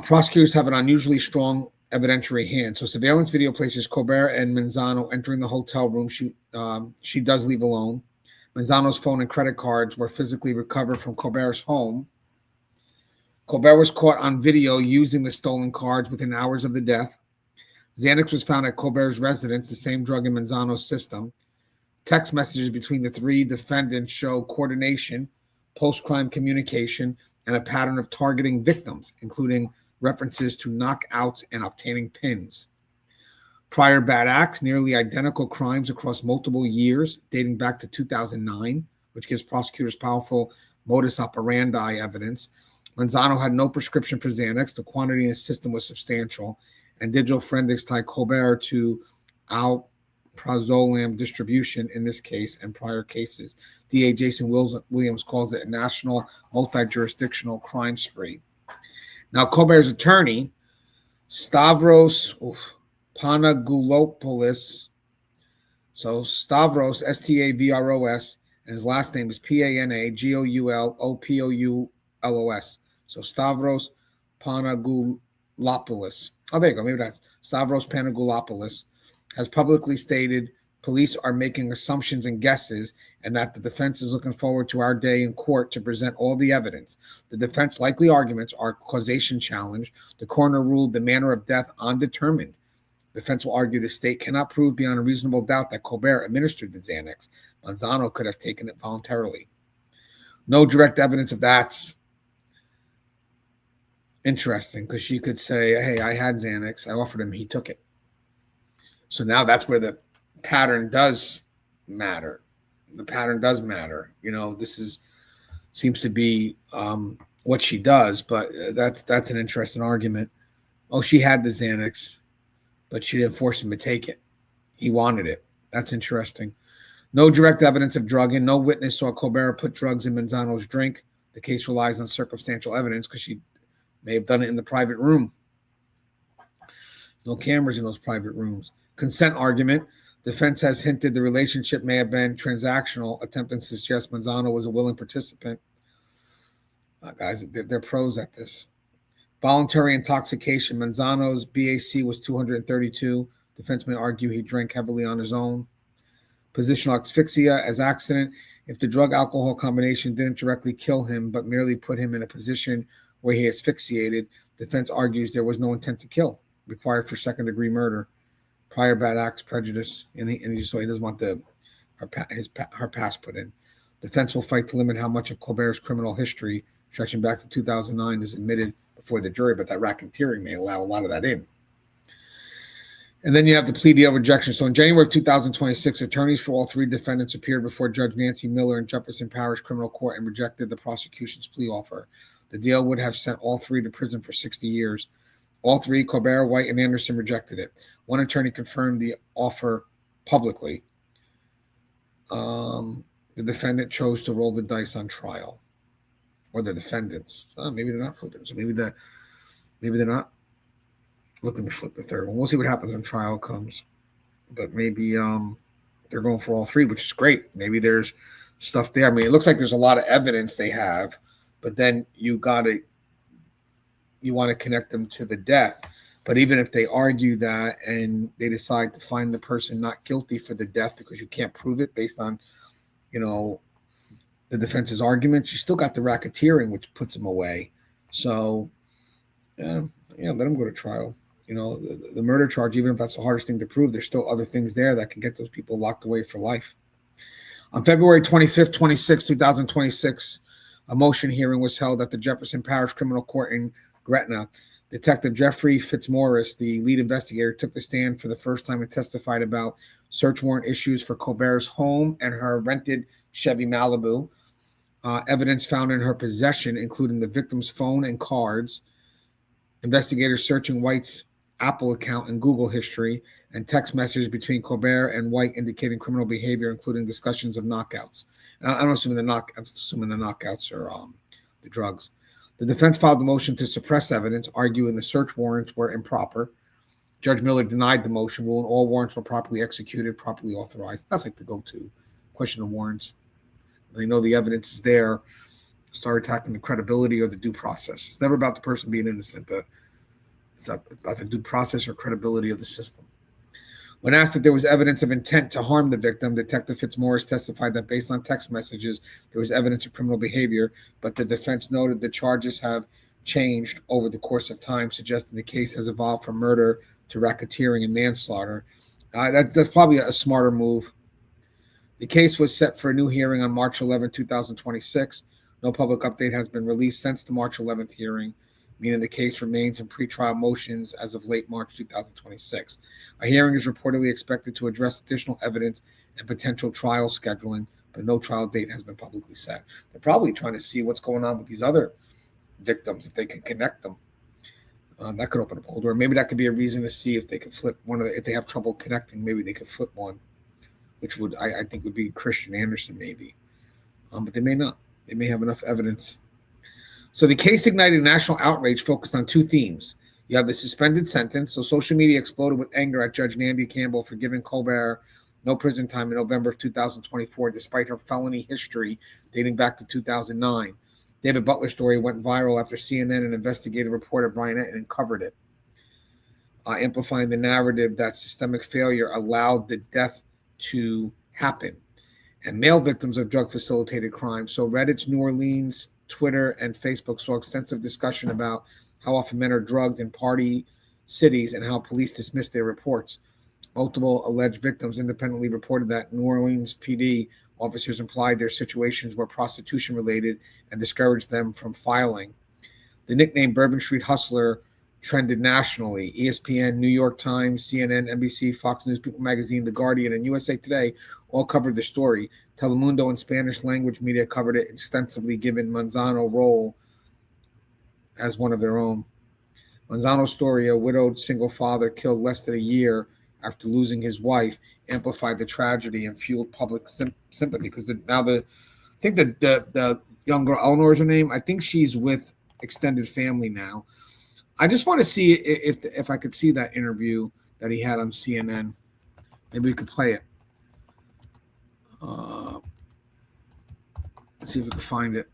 Prosecutors have an unusually strong evidentiary hand. So surveillance video places Colbert and Manzano entering the hotel room. She does leave alone. Manzano's phone and credit cards were physically recovered from Colbert's home. Colbert was caught on video using the stolen cards within hours of the death. Xanax was found at Colbert's residence, the same drug in Manzano's system. Text messages between the three defendants show coordination, post-crime communication, and a pattern of targeting victims, including references to knockouts and obtaining pins. Prior bad acts, nearly identical crimes across multiple years, dating back to 2009, which gives prosecutors powerful modus operandi evidence. Manzano had no prescription for Xanax. The quantity in his system was substantial, and digital forensics tied Colbert to alprazolam distribution in this case and prior cases. DA Jason Williams calls it a national multi-jurisdictional crime spree. Now, Colbert's attorney, Stavros Panagoulopoulos, so Stavros, Stavros, and his last name is Panagoulopoulos. So Stavros Panagoulopoulos. Oh, there you go. Maybe that's Stavros Panagoulopoulos has publicly stated police are making assumptions and guesses, and that the defense is looking forward to our day in court to present all the evidence. The defense likely arguments are causation challenge. The coroner ruled the manner of death undetermined. The defense will argue the state cannot prove beyond a reasonable doubt that Colbert administered the Xanax. Manzano could have taken it voluntarily. No direct evidence of that's interesting, because she could say, hey, I had Xanax. I offered him. He took it. So now that's where the pattern does matter. The pattern does matter. You know, this seems to be what she does, but that's an interesting argument. Oh, she had the Xanax, but she didn't force him to take it. He wanted it. That's interesting. No direct evidence of drugging. No witness saw Colbert put drugs in Manzano's drink. The case relies on circumstantial evidence because she may have done it in the private room. No cameras in those private rooms. Consent argument. Defense has hinted the relationship may have been transactional, attempting to suggest Manzano was a willing participant. Guys, they're pros at this. Voluntary intoxication. Manzano's BAC was 232. Defense may argue he drank heavily on his own. Positional asphyxia as accident. If the drug-alcohol combination didn't directly kill him, but merely put him in a position where he asphyxiated, defense argues there was no intent to kill, required for second-degree murder. Prior bad acts, prejudice, and he doesn't want her past put in. Defense will fight to limit how much of Colbert's criminal history, stretching back to 2009, is admitted before the jury, but that racketeering may allow a lot of that in. And then you have the plea deal rejection. So in January of 2026, attorneys for all three defendants appeared before Judge Nancy Miller in Jefferson Parish Criminal Court and rejected the prosecution's plea offer. The deal would have sent all three to prison for 60 years. All three, Colbert, White, and Anderson, rejected it. One attorney confirmed the offer publicly. The defendant chose to roll the dice on trial, or the defendants. Maybe they're not flipping. So maybe they're not looking to flip the third one. We'll see what happens when trial comes. But maybe they're going for all three, which is great. Maybe there's stuff there. I mean, it looks like there's a lot of evidence they have, but then you want to connect them to the death. But even if they argue that and they decide to find the person not guilty for the death because you can't prove it based on, the defense's arguments, you still got the racketeering, which puts them away. So, let them go to trial. The murder charge, even if that's the hardest thing to prove, there's still other things there that can get those people locked away for life. On February 25th, 2026, a motion hearing was held at the Jefferson Parish Criminal Court in Gretna. Detective Jeffrey Fitzmaurice, the lead investigator, took the stand for the first time and testified about search warrant issues for Colbert's home and her rented Chevy Malibu. Evidence found in her possession, including the victim's phone and cards. Investigators searching White's Apple account and Google history, and text messages between Colbert and White indicating criminal behavior, including discussions of knockouts. I'm assuming the knockouts are the drugs. The defense filed a motion to suppress evidence, arguing the search warrants were improper. Judge Miller denied the motion, ruling all warrants were properly executed, properly authorized. That's like the go-to question of warrants. They know the evidence is there. start attacking the credibility or the due process. It's never about the person being innocent, but it's about the due process or credibility of the system. When asked if there was evidence of intent to harm the victim, Detective Fitzmaurice testified that based on text messages, there was evidence of criminal behavior, but the defense noted the charges have changed over the course of time, suggesting the case has evolved from murder to racketeering and manslaughter. That's probably a smarter move. The case was set for a new hearing on March 11, 2026. No public update has been released since the March 11th hearing, meaning the case remains in pretrial motions as of late March 2026. A hearing is reportedly expected to address additional evidence and potential trial scheduling, but no trial date has been publicly set. They're probably trying to see what's going on with these other victims, if they can connect them. That could open up a whole door. Maybe that could be a reason to see if they could flip one of the, if they have trouble connecting, maybe they could flip one, which would, I think would be Christian Anderson maybe. But they may not. They may have enough evidence. So the case ignited national outrage focused on two themes. You have the suspended sentence. So social media exploded with anger at Judge Nandy Campbell for giving Colbert no prison time in November of 2024, despite her felony history dating back to 2009. David Butler's story went viral after CNN and investigative reporter Brian Etten covered it, amplifying the narrative that systemic failure allowed the death to happen. And male victims of drug-facilitated crime. So Reddit's New Orleans, Twitter, and Facebook saw extensive discussion about how often men are drugged in party cities and how police dismissed their reports. Multiple alleged victims independently reported that New Orleans PD officers implied their situations were prostitution-related and discouraged them from filing. The nickname Bourbon Street Hustler trended nationally. ESPN, New York Times, CNN, NBC, Fox News, People Magazine, The Guardian, and USA Today all covered the story. Telemundo and Spanish language media covered it extensively, given Manzano's role as one of their own. Manzano's story, a widowed single father killed less than a year after losing his wife, amplified the tragedy and fueled public sympathy. Because I think the young girl, Eleanor is her name. I think she's with extended family now. I just want to see if I could see that interview that he had on CNN. Maybe we could play it. Let's see if we can find it.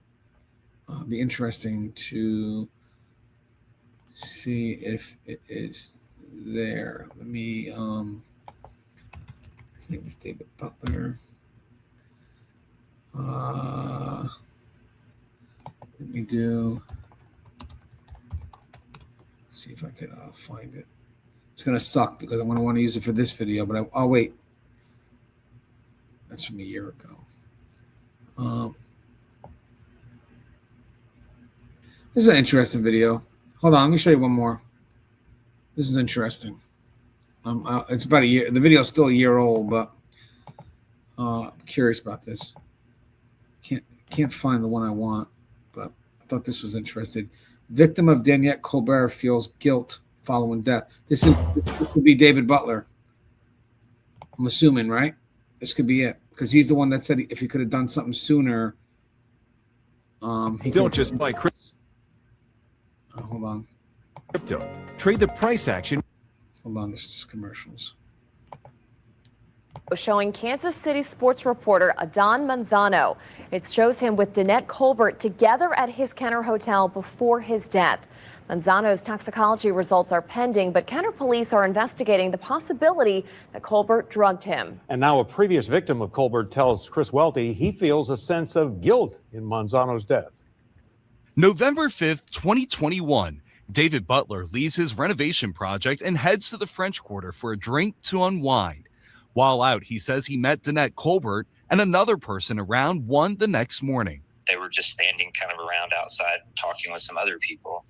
It'd be interesting to see if it is there. Let me. His name is David Butler. Let me do. See if I can find it. It's gonna suck because I'm gonna want to use it for this video, but I'll wait. That's from a year ago. This is an interesting video. Hold on, let me show you one more. This is interesting. It's about a year. The video is still a year old, but I'm curious about this. Can't find the one I want, but I thought this was interesting. Victim of Danette Colbert feels guilt following death. This could be David Butler. I'm assuming, right? This could be it, because he's the one that said if he could have done something sooner. Don't just buy crypto. Hold on. Trade the price action. Hold on, this is just commercials. Showing Kansas City sports reporter Adan Manzano. It shows him with Danette Colbert together at his Kenner Hotel before his death. Manzano's toxicology results are pending, but Kenner police are investigating the possibility that Colbert drugged him. And now a previous victim of Colbert tells Chris Welty he feels a sense of guilt in Manzano's death. November 5th, 2021. David Butler leaves his renovation project and heads to the French Quarter for a drink to unwind. While out, he says he met Danette Colbert and another person around 1 the next morning. They were just standing kind of around outside talking with some other people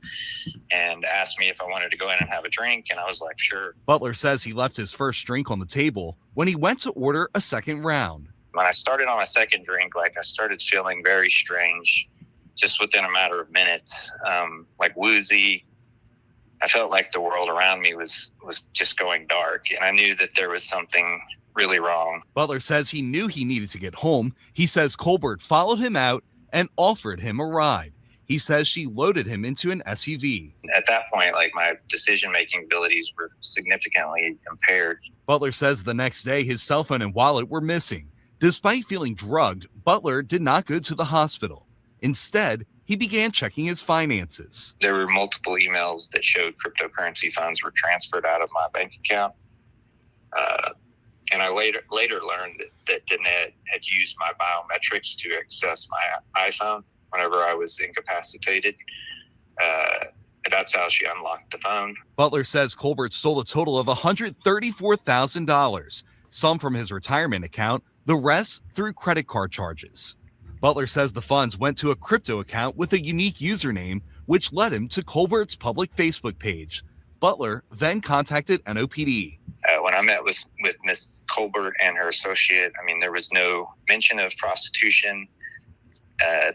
and asked me if I wanted to go in and have a drink, and I was like, sure. Butler says he left his first drink on the table when he went to order a second round. When I started on my second drink, I started feeling very strange just within a matter of minutes, like woozy. I felt like the world around me was just going dark, and I knew that there was something really wrong. Butler says he knew he needed to get home. He says Colbert followed him out and offered him a ride. He says she loaded him into an SUV. At that point, my decision-making abilities were significantly impaired. Butler says the next day his cell phone and wallet were missing. Despite feeling drugged, Butler did not go to the hospital. Instead, he began checking his finances. There were multiple emails that showed cryptocurrency funds were transferred out of my bank account. And I later learned that Danette had used my biometrics to access my iPhone whenever I was incapacitated. And that's how she unlocked the phone. Butler says Colbert stole a total of $134,000, some from his retirement account, the rest through credit card charges. Butler says the funds went to a crypto account with a unique username, which led him to Colbert's public Facebook page. Butler then contacted NOPD. When I met with Miss Colbert and her associate, I mean, there was no mention of prostitution.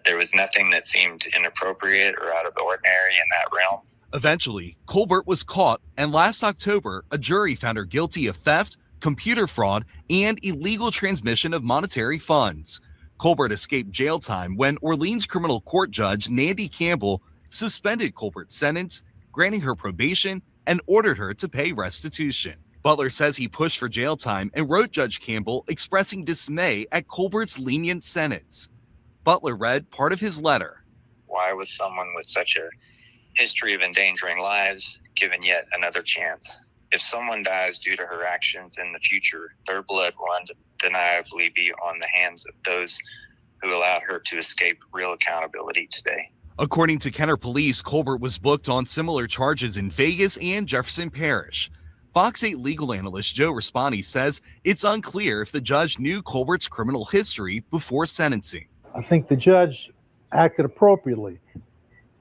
There was nothing that seemed inappropriate or out of the ordinary in that realm. Eventually, Colbert was caught, and last October, a jury found her guilty of theft, computer fraud, and illegal transmission of monetary funds. Colbert escaped jail time when Orleans criminal court judge Nandy Campbell suspended Colbert's sentence, granting her probation, and ordered her to pay restitution. Butler says he pushed for jail time and wrote Judge Campbell expressing dismay at Colbert's lenient sentence. Butler read part of his letter. Why was someone with such a history of endangering lives given yet another chance? If someone dies due to her actions in the future, their blood will undeniably be on the hands of those who allowed her to escape real accountability today. According to Kenner Police, Colbert was booked on similar charges in Vegas and Jefferson Parish. Fox 8 legal analyst Joe Raspani says it's unclear if the judge knew Colbert's criminal history before sentencing. I think the judge acted appropriately.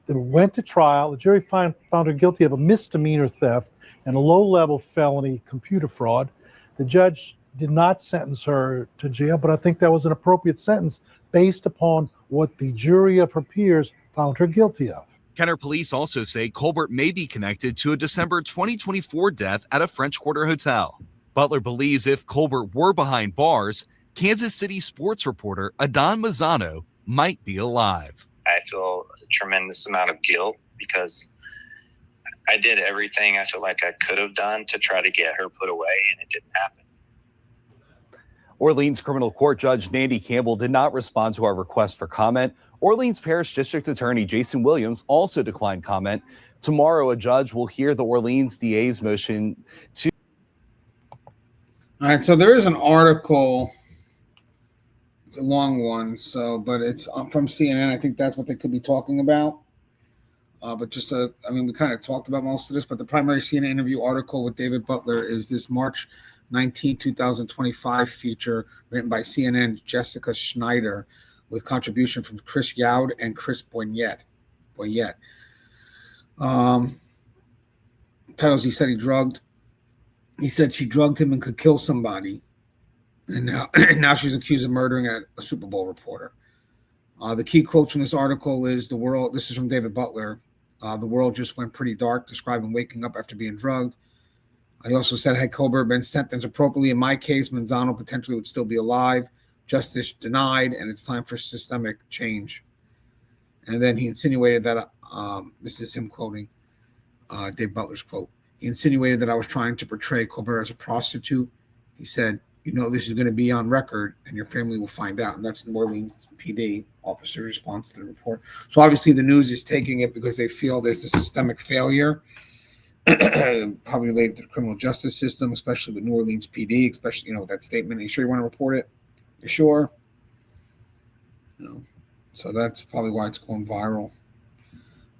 It went to trial. The jury found her guilty of a misdemeanor theft and a low-level felony computer fraud. The judge did not sentence her to jail, but I think that was an appropriate sentence based upon what the jury of her peers found her guilty of. Kenner Police also say Colbert may be connected to a December 2024 death at a French Quarter hotel. Butler believes if Colbert were behind bars, Kansas City sports reporter Adan Manzano might be alive. I feel a tremendous amount of guilt because I did everything I feel like I could have done to try to get her put away, and it didn't happen. Orleans criminal court judge Nandy Campbell did not respond to our request for comment. Orleans Parish District Attorney Jason Williams also declined comment. Tomorrow, a judge will hear the Orleans DA's motion to... All right, so there is an article. It's a long one, but it's from CNN. I think that's what they could be talking about. But we kind of talked about most of this, but the primary CNN interview article with David Butler is this March 19, 2025 feature written by CNN's Jessica Schneider with contribution from Chris Youd and Chris Boyette. Pedosi said he said she drugged him and could kill somebody. And now she's accused of murdering a Super Bowl reporter. The key quotes from this article is this is from David Butler. The world just went pretty dark, describing waking up after being drugged. He also said, had Colbert been sentenced appropriately in my case, Manzano potentially would still be alive. Justice denied, and it's time for systemic change. And then he insinuated that, this is him quoting Dave Butler's quote. He insinuated that I was trying to portray Colbert as a prostitute. He said, this is going to be on record and your family will find out. And that's New Orleans PD officer's response to the report. So obviously the news is taking it because they feel there's a systemic failure, probably related to the criminal justice system, especially with New Orleans PD, especially, with that statement. Are you sure you want to report it? You sure? No. So that's probably why it's going viral.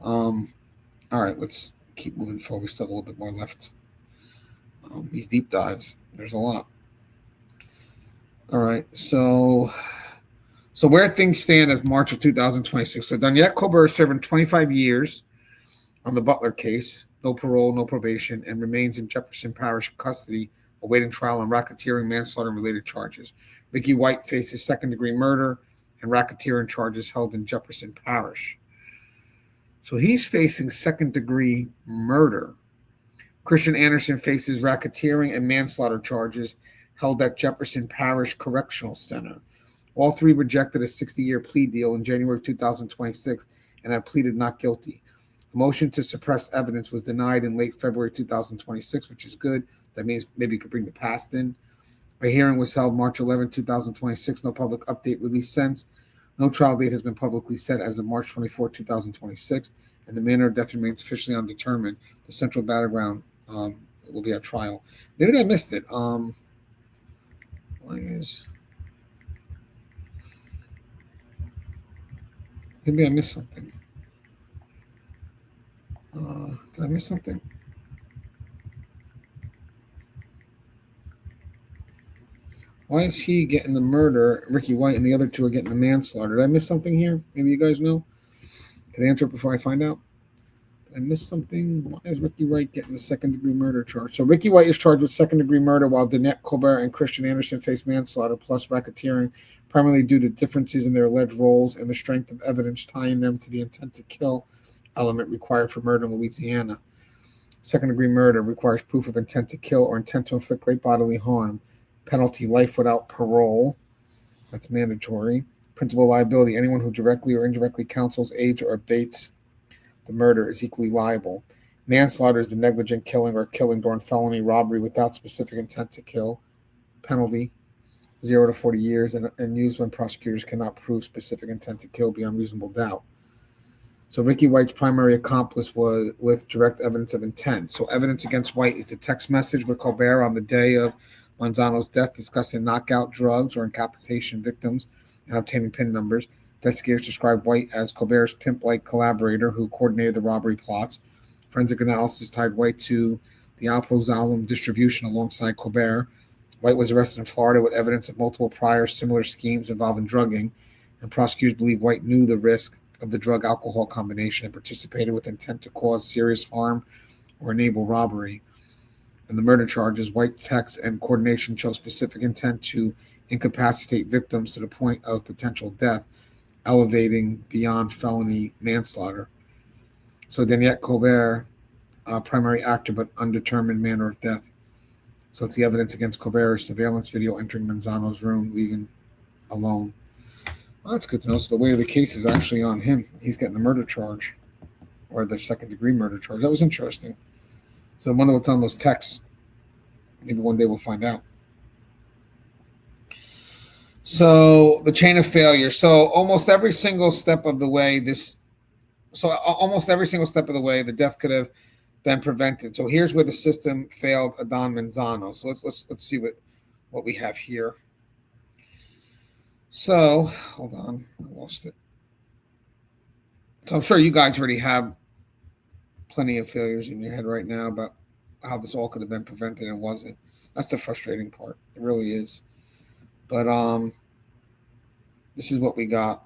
All right, let's keep moving forward. We still have a little bit more left. These deep dives, there's a lot. All right, so where things stand as March of 2026. So Danette Colbert is serving 25 years on the Butler case, no parole, no probation, and remains in Jefferson Parish custody, awaiting trial on racketeering, manslaughter, and related charges. Mickey White faces second-degree murder and racketeering charges held in Jefferson Parish. So he's facing second-degree murder. Christian Anderson faces racketeering and manslaughter charges held at Jefferson Parish Correctional Center. All three rejected a 60-year plea deal in January of 2026 and have pleaded not guilty. A motion to suppress evidence was denied in late February 2026, which is good. That means maybe you could bring the past in. A hearing was held March 11, 2026. No public update released since. No trial date has been publicly set as of March 24, 2026, and the manner of death remains officially undetermined. The central battleground will be at trial. Maybe I missed it. Maybe I missed something. Did I miss something? Why is he getting the murder, Ricky White, and the other two are getting the manslaughter? Did I miss something here? Maybe you guys know? Can I answer it before I find out? Did I miss something? Why is Ricky White getting the second-degree murder charge? So Ricky White is charged with second-degree murder, while Danette Colbert and Christian Anderson face manslaughter plus racketeering, primarily due to differences in their alleged roles and the strength of evidence tying them to the intent to kill element required for murder in Louisiana. Second-degree murder requires proof of intent to kill or intent to inflict great bodily harm. Penalty, life without parole. That's mandatory. Principal liability, anyone who directly or indirectly counsels, aids, or abates the murder is equally liable. Manslaughter is the negligent killing or killing during felony robbery without specific intent to kill. Penalty, 0 to 40 years, and used when prosecutors cannot prove specific intent to kill beyond reasonable doubt. So Ricky White's primary accomplice was with direct evidence of intent. So evidence against White is the text message with Colbert on the day of Manzano's death discussing knockout drugs or incapacitation victims and obtaining PIN numbers. Investigators described White as Colbert's pimp-like collaborator who coordinated the robbery plots. Forensic analysis tied White to the Alpozalem distribution alongside Colbert. White was arrested in Florida with evidence of multiple prior similar schemes involving drugging, and prosecutors believe White knew the risk of the drug-alcohol combination and participated with intent to cause serious harm or enable robbery. And the murder charges, White text and coordination show specific intent to incapacitate victims to the point of potential death, elevating beyond felony manslaughter. So Danette Colbert, primary actor but undetermined manner of death. So it's the evidence against Colbert's surveillance video entering Manzano's room, leaving alone. Well, that's good to know. So the weight of the case is actually on him. He's getting the murder charge, or the second-degree murder charge. That was interesting. So I wonder what's on those texts. Maybe one day we'll find out. So the chain of failure. So almost every single step of the way, the death could have been prevented. So here's where the system failed Adan Manzano. So let's see what we have here. So hold on, I lost it. So I'm sure you guys already have plenty of failures in your head right now about how this all could have been prevented and wasn't. That's the frustrating part. It really is. But this is what we got.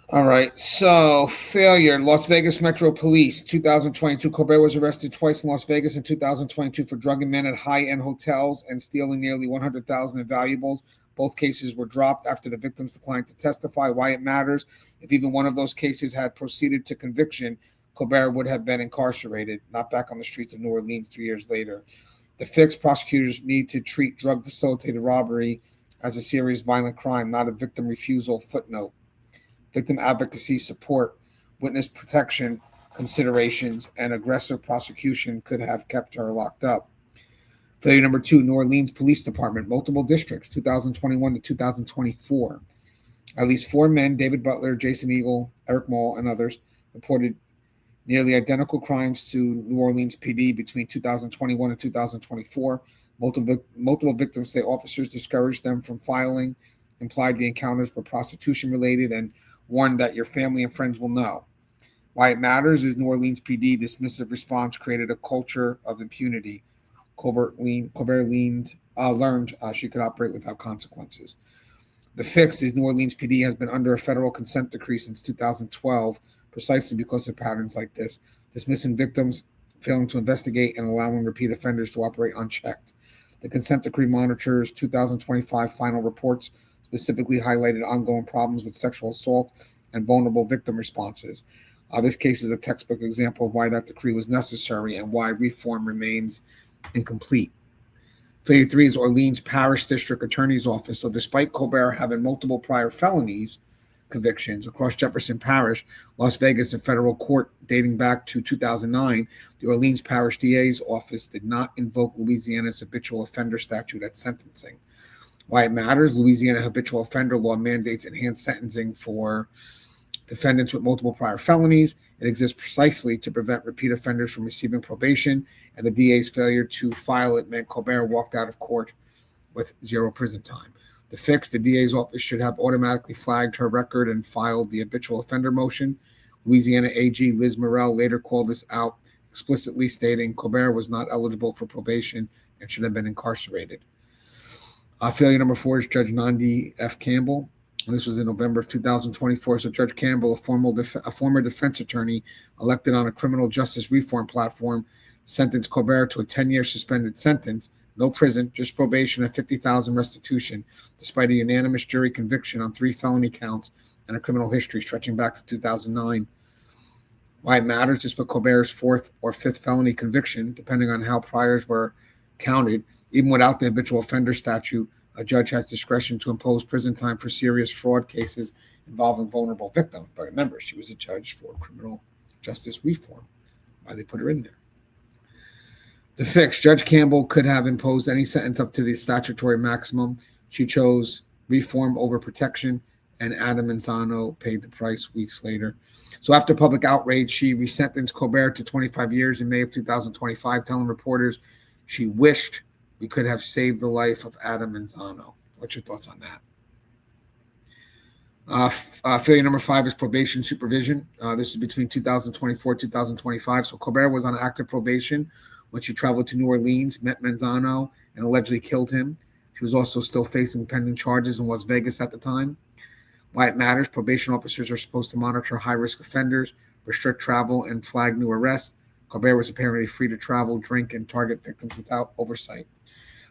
All right, so failure. Las Vegas Metro Police, 2022. Colbert was arrested twice in Las Vegas in 2022 for drugging men at high-end hotels and stealing nearly $100,000 in valuables. Both cases were dropped after the victims declined to testify. Why it matters: if even one of those cases had proceeded to conviction, Colbert would have been incarcerated, not back on the streets of New Orleans 3 years later. The fix: prosecutors need to treat drug-facilitated robbery as a serious violent crime, not a victim refusal footnote. Victim advocacy support, witness protection considerations, and aggressive prosecution could have kept her locked up. Failure number 2, New Orleans Police Department, multiple districts, 2021 to 2024. At least 4 men, David Butler, Jason Eagle, Eric Mall, and others, reported nearly identical crimes to New Orleans PD between 2021 and 2024. Multiple victims say officers discouraged them from filing, implied the encounters were prostitution-related, and warned that your family and friends will know. Why it matters is New Orleans PD dismissive response created a culture of impunity. Colbert learned she could operate without consequences. The fix is New Orleans PD has been under a federal consent decree since 2012, precisely because of patterns like this, dismissing victims, failing to investigate, and allowing repeat offenders to operate unchecked. The consent decree monitors 2025 final reports, specifically highlighted ongoing problems with sexual assault and vulnerable victim responses. This case is a textbook example of why that decree was necessary and why reform remains incomplete. Failure 3 is Orleans Parish District Attorney's Office. So despite Colbert having multiple prior felonies convictions across Jefferson Parish, Las Vegas, and federal court dating back to 2009, the Orleans Parish DA's office did not invoke Louisiana's habitual offender statute at sentencing. Why it matters: Louisiana habitual offender law mandates enhanced sentencing for defendants with multiple prior felonies. It exists precisely to prevent repeat offenders from receiving probation, and the DA's failure to file it meant Colbert walked out of court with 0 prison time. The fix: the DA's office should have automatically flagged her record and filed the habitual offender motion. Louisiana AG Liz Morrell later called this out, explicitly stating Colbert was not eligible for probation and should have been incarcerated. Failure number 4 is Judge Nandi F. Campbell. And this was in November of 2024. So Judge Campbell, a former defense attorney elected on a criminal justice reform platform, sentenced Colbert to a 10-year suspended sentence, no prison, just probation and $50,000 restitution, despite a unanimous jury conviction on 3 felony counts and a criminal history stretching back to 2009. Why it matters is for Colbert's 4th or 5th felony conviction, depending on how priors were counted. Even without the habitual offender statute, a judge has discretion to impose prison time for serious fraud cases involving vulnerable victims. But remember, she was a judge for criminal justice reform. Why they put her in there. The fix: Judge Campbell could have imposed any sentence up to the statutory maximum. She chose reform over protection, and Adan Manzano paid the price weeks later. So after public outrage, she resentenced Colbert to 25 years in May of 2025, telling reporters she wished we could have saved the life of Adan Manzano. What's your thoughts on that? Failure number 5 is probation supervision. This is between 2024 and 2025. So Colbert was on active probation when she traveled to New Orleans, met Manzano, and allegedly killed him. She was also still facing pending charges in Las Vegas at the time. Why it matters: probation officers are supposed to monitor high-risk offenders, restrict travel, and flag new arrests. Colbert was apparently free to travel, drink, and target victims without oversight.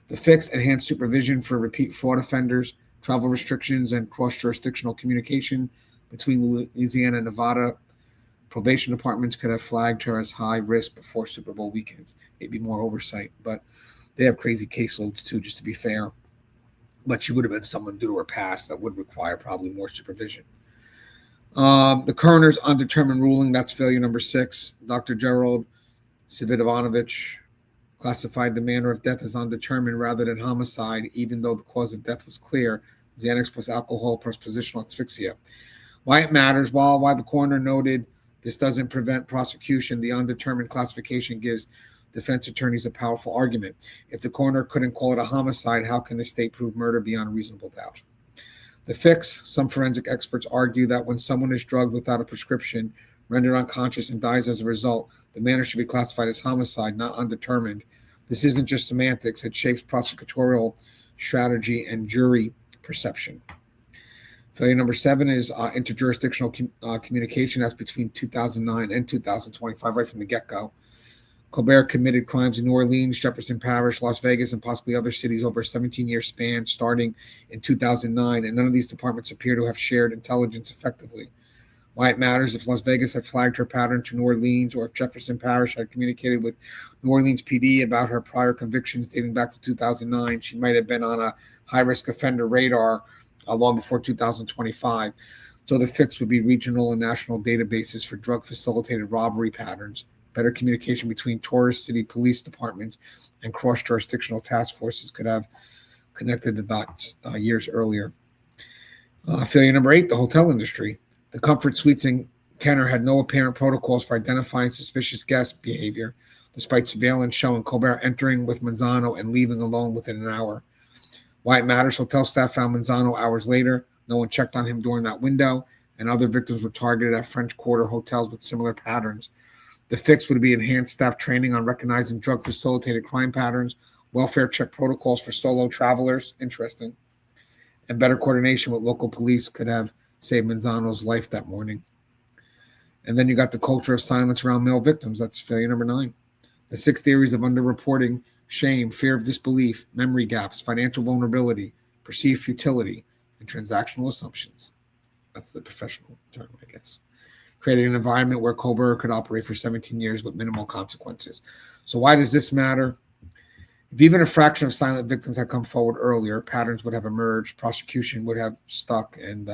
The fix: enhanced supervision for repeat fraud offenders, travel restrictions, and cross-jurisdictional communication between Louisiana and Nevada. Probation departments could have flagged her as high risk before Super Bowl weekends. Maybe more oversight, but they have crazy caseloads too, just to be fair. But she would have been someone due to her past that would require probably more supervision. The coroner's undetermined ruling, that's failure number 6. Dr. Gerald Svidovanovich classified the manner of death as undetermined rather than homicide, even though the cause of death was clear: Xanax plus alcohol plus positional asphyxia. Why it matters: while the coroner noted this doesn't prevent prosecution, the undetermined classification gives defense attorneys a powerful argument. If the coroner couldn't call it a homicide, how can the state prove murder beyond reasonable doubt? The fix: some forensic experts argue that when someone is drugged without a prescription, rendered unconscious, and dies as a result, the manner should be classified as homicide, not undetermined. This isn't just semantics. It shapes prosecutorial strategy and jury perception. Failure number 7 is interjurisdictional communication. That's between 2009 and 2025, right from the get-go. Colbert committed crimes in New Orleans, Jefferson Parish, Las Vegas, and possibly other cities over a 17-year span starting in 2009, and none of these departments appear to have shared intelligence effectively. Why it matters: if Las Vegas had flagged her pattern to New Orleans, or if Jefferson Parish had communicated with New Orleans PD about her prior convictions dating back to 2009, she might have been on a high-risk offender radar long before 2025. So the fix would be regional and national databases for drug-facilitated robbery patterns, better communication between tourist city police departments, and cross-jurisdictional task forces could have connected the dots years earlier. Failure number 8, the hotel industry. The Comfort Suites in Kenner had no apparent protocols for identifying suspicious guest behavior, despite surveillance showing Colbert entering with Manzano and leaving alone within an hour. Why it matters: hotel staff found Manzano hours later. No one checked on him during that window, and other victims were targeted at French Quarter hotels with similar patterns. The fix would be enhanced staff training on recognizing drug-facilitated crime patterns, welfare check protocols for solo travelers, interesting, and better coordination with local police could have saved Manzano's life that morning. And then you got the culture of silence around male victims. That's failure number 9. The 6 theories of underreporting: shame, fear of disbelief, memory gaps, financial vulnerability, perceived futility, and transactional assumptions. That's the professional term, I guess. Creating an environment where Colbert could operate for 17 years with minimal consequences. So why does this matter? If even a fraction of silent victims had come forward earlier, patterns would have emerged, prosecution would have stuck, and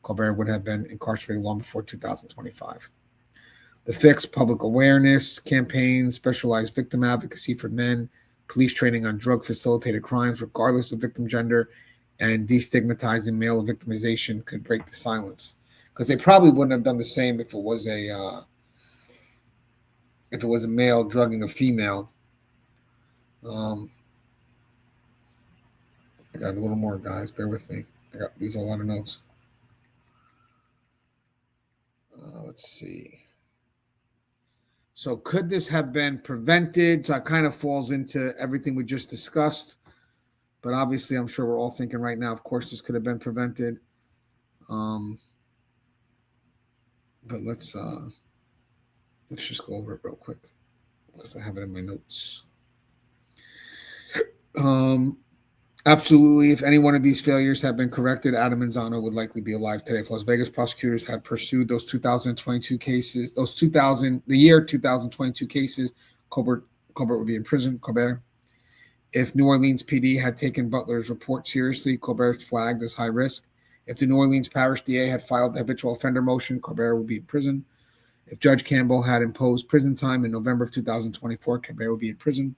Colbert would have been incarcerated long before 2025. The fix: public awareness campaigns, specialized victim advocacy for men, police training on drug-facilitated crimes regardless of victim gender, and destigmatizing male victimization could break the silence, because they probably wouldn't have done the same if it was a male drugging a female. I got a little more, guys. Bear with me. These are a lot of notes. Let's see. So could this have been prevented? So it kind of falls into everything we just discussed. But obviously, I'm sure we're all thinking right now, of course, this could have been prevented. But let's just go over it real quick, because I have it in my notes. Absolutely. If any one of these failures had been corrected, Adan Manzano would likely be alive today. If Las Vegas prosecutors had pursued those 2022 cases, the year 2022 cases, Colbert would be in prison. Colbert. If New Orleans PD had taken Butler's report seriously, Colbert's flagged as high risk. If the New Orleans Parish DA had filed the habitual offender motion, Colbert would be in prison. If Judge Campbell had imposed prison time in November of 2024, Colbert would be in prison.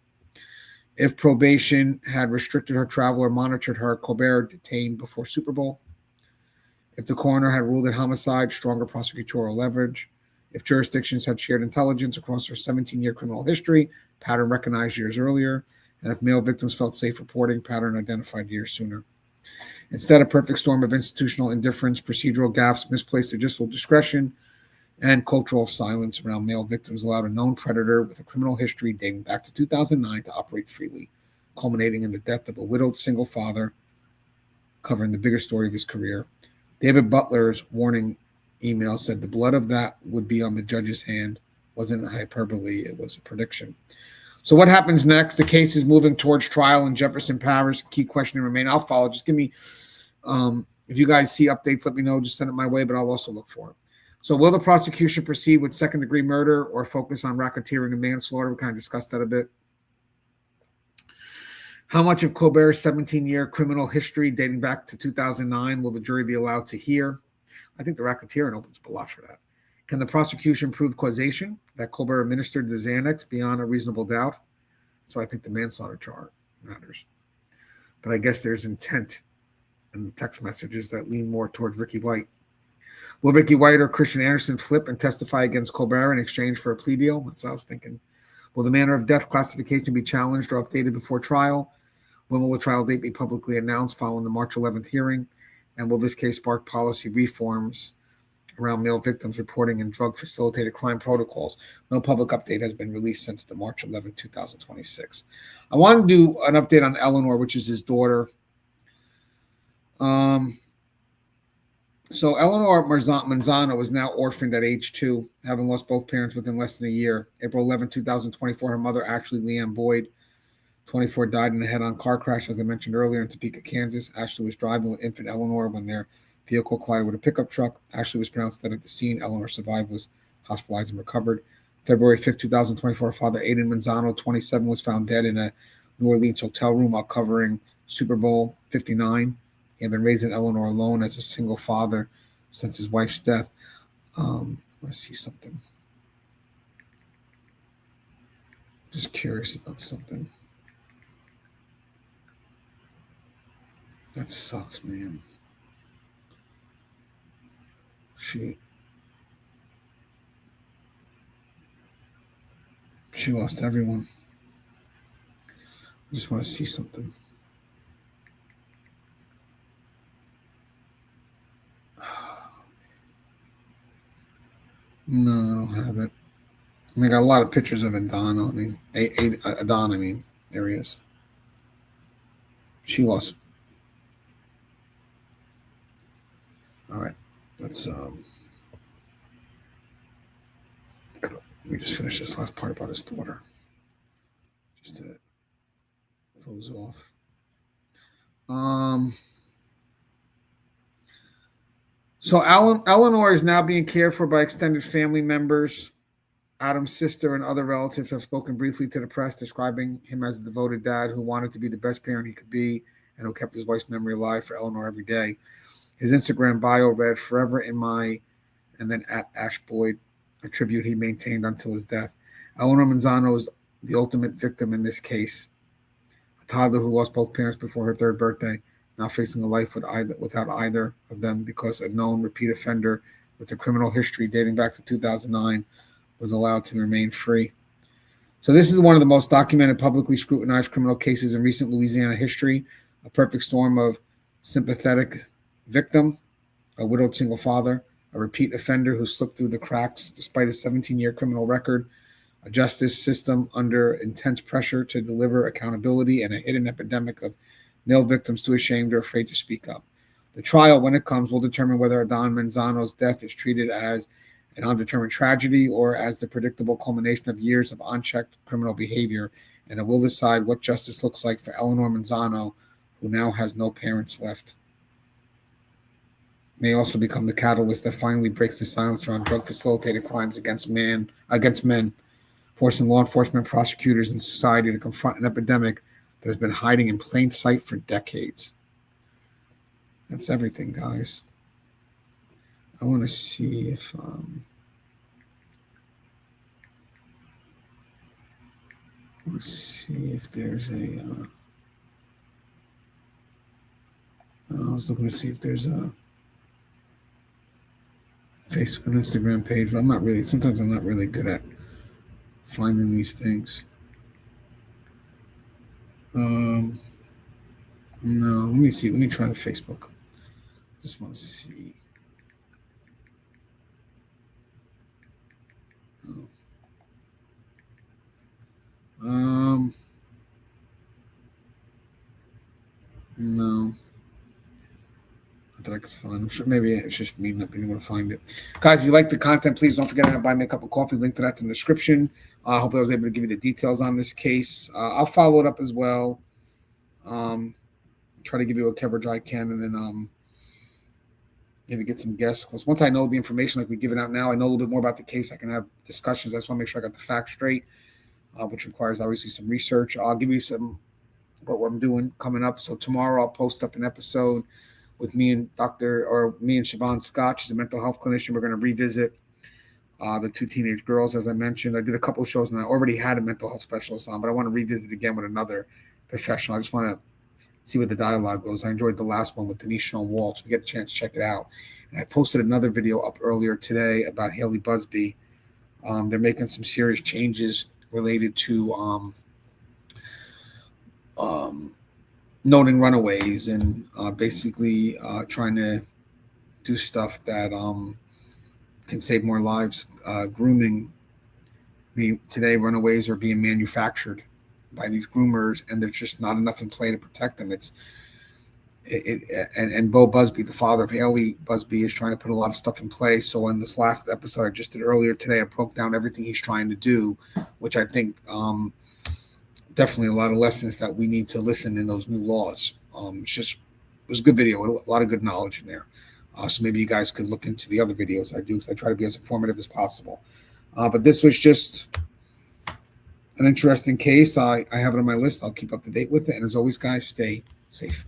If probation had restricted her travel or monitored her, Colbert detained before Super Bowl. If the coroner had ruled it homicide, stronger prosecutorial leverage. If jurisdictions had shared intelligence across her 17-year criminal history, pattern recognized years earlier. And if male victims felt safe reporting, pattern identified years sooner. Instead, a perfect storm of institutional indifference, procedural gaffes, misplaced judicial discretion, and cultural silence around male victims allowed a known predator with a criminal history dating back to 2009 to operate freely, culminating in the death of a widowed single father, covering the bigger story of his career. David Butler's warning email said the blood of that would be on the judge's hand. Wasn't a hyperbole, it was a prediction. So what happens next? The case is moving towards trial in Jefferson Parish. Key question to remain. I'll follow. Just give me, if you guys see updates, let me know. Just send it my way, but I'll also look for it. So will the prosecution proceed with second-degree murder or focus on racketeering and manslaughter? We kind of discussed that a bit. How much of Colbert's 17-year criminal history dating back to 2009 will the jury be allowed to hear? I think the racketeering opens up a lot for that. Can the prosecution prove causation, that Colbert administered the Xanax beyond a reasonable doubt? So I think the manslaughter charge matters. But I guess there's intent in the text messages that lean more towards Ricky White. Will Ricky White or Christian Anderson flip and testify against Colbert in exchange for a plea deal? That's what I was thinking. Will the manner of death classification be challenged or updated before trial? When will the trial date be publicly announced following the March 11th hearing? And will this case spark policy reforms around male victims reporting and drug-facilitated crime protocols? No public update has been released since the March 11, 2026. I want to do an update on Eleanor, which is his daughter. So Eleanor Manzano is now orphaned at age 2, having lost both parents within less than a year. April 11, 2024, her mother, Ashley Leanne Boyd, 24, died in a head-on car crash, as I mentioned earlier, in Topeka, Kansas. Ashley was driving with infant Eleanor when their vehicle collided with a pickup truck. Ashley was pronounced dead at the scene. Eleanor survived, was hospitalized, and recovered. February 5, 2024, father Adan Manzano, 27, was found dead in a New Orleans hotel room while covering Super Bowl 59. He had been raising Eleanor alone as a single father since his wife's death. Let's see something. Just curious about something. That sucks, man. She lost everyone. I just want to see something. No, I don't have it. I got a lot of pictures of Adan. Adan, there he is. She lost. All right, let's let me just finish this last part about his daughter. Just to close off. So Eleanor is now being cared for by extended family members. Adam's sister and other relatives have spoken briefly to the press, describing him as a devoted dad who wanted to be the best parent he could be and who kept his wife's memory alive for Eleanor every day. His Instagram bio read, "Forever in my," and then @AshBoyd, a tribute he maintained until his death. Eleanor Manzano is the ultimate victim in this case. A toddler who lost both parents before her 3rd birthday. now facing a life without either of them because a known repeat offender with a criminal history dating back to 2009 was allowed to remain free. So this is one of the most documented, publicly scrutinized criminal cases in recent Louisiana history, a perfect storm of sympathetic victim, a widowed single father, a repeat offender who slipped through the cracks despite a 17-year criminal record, a justice system under intense pressure to deliver accountability, and a hidden epidemic of male victims too ashamed or afraid to speak up. The trial, when it comes, will determine whether Adan Manzano's death is treated as an undetermined tragedy or as the predictable culmination of years of unchecked criminal behavior, and it will decide what justice looks like for Eleanor Manzano, who now has no parents left. May also become the catalyst that finally breaks the silence around drug-facilitated crimes against men, forcing law enforcement, prosecutors, and society to confront an epidemic that has been hiding in plain sight for decades. That's everything, guys. I want to see if there's a. I was looking to see if there's a Facebook and Instagram page, but sometimes I'm not really good at finding these things. No, let me see. Let me try the Facebook. Just want to see. No. Not that I could find. I'm sure maybe it's just me not being able to find it. Guys, if you like the content, please don't forget to buy me a cup of coffee. Link to that's in the description. I hope I was able to give you the details on this case. I'll follow it up as well. Try to give you a coverage I can, and then maybe get some guests. Because once I know the information like we give it out now, I know a little bit more about the case. I can have discussions. I just want to make sure I got the facts straight, which requires obviously some research. I'll give you some what I'm doing coming up. So tomorrow I'll post up an episode with me and Siobhan Scott. She's a mental health clinician. We're going to revisit the two teenage girls, as I mentioned. I did a couple of shows, and I already had a mental health specialist on, but I want to revisit again with another professional. I just want to see where the dialogue goes. I enjoyed the last one with Denise Sean Wall, so we get a chance to check it out. And I posted another video up earlier today about Haley Busby. They're making some serious changes related to noting runaways and basically trying to do stuff that can save more lives. Grooming. Today, runaways are being manufactured by these groomers, and there's just not enough in play to protect them. And Bo Busby, the father of Haley Busby, is trying to put a lot of stuff in place. So in this last episode I just did earlier today, I broke down everything he's trying to do, which I think definitely a lot of lessons that we need to listen in those new laws. It was a good video, a lot of good knowledge in there. So maybe you guys could look into the other videos I do, because I try to be as informative as possible. But this was just an interesting case. I have it on my list. I'll keep up to date with it. And as always, guys, stay safe.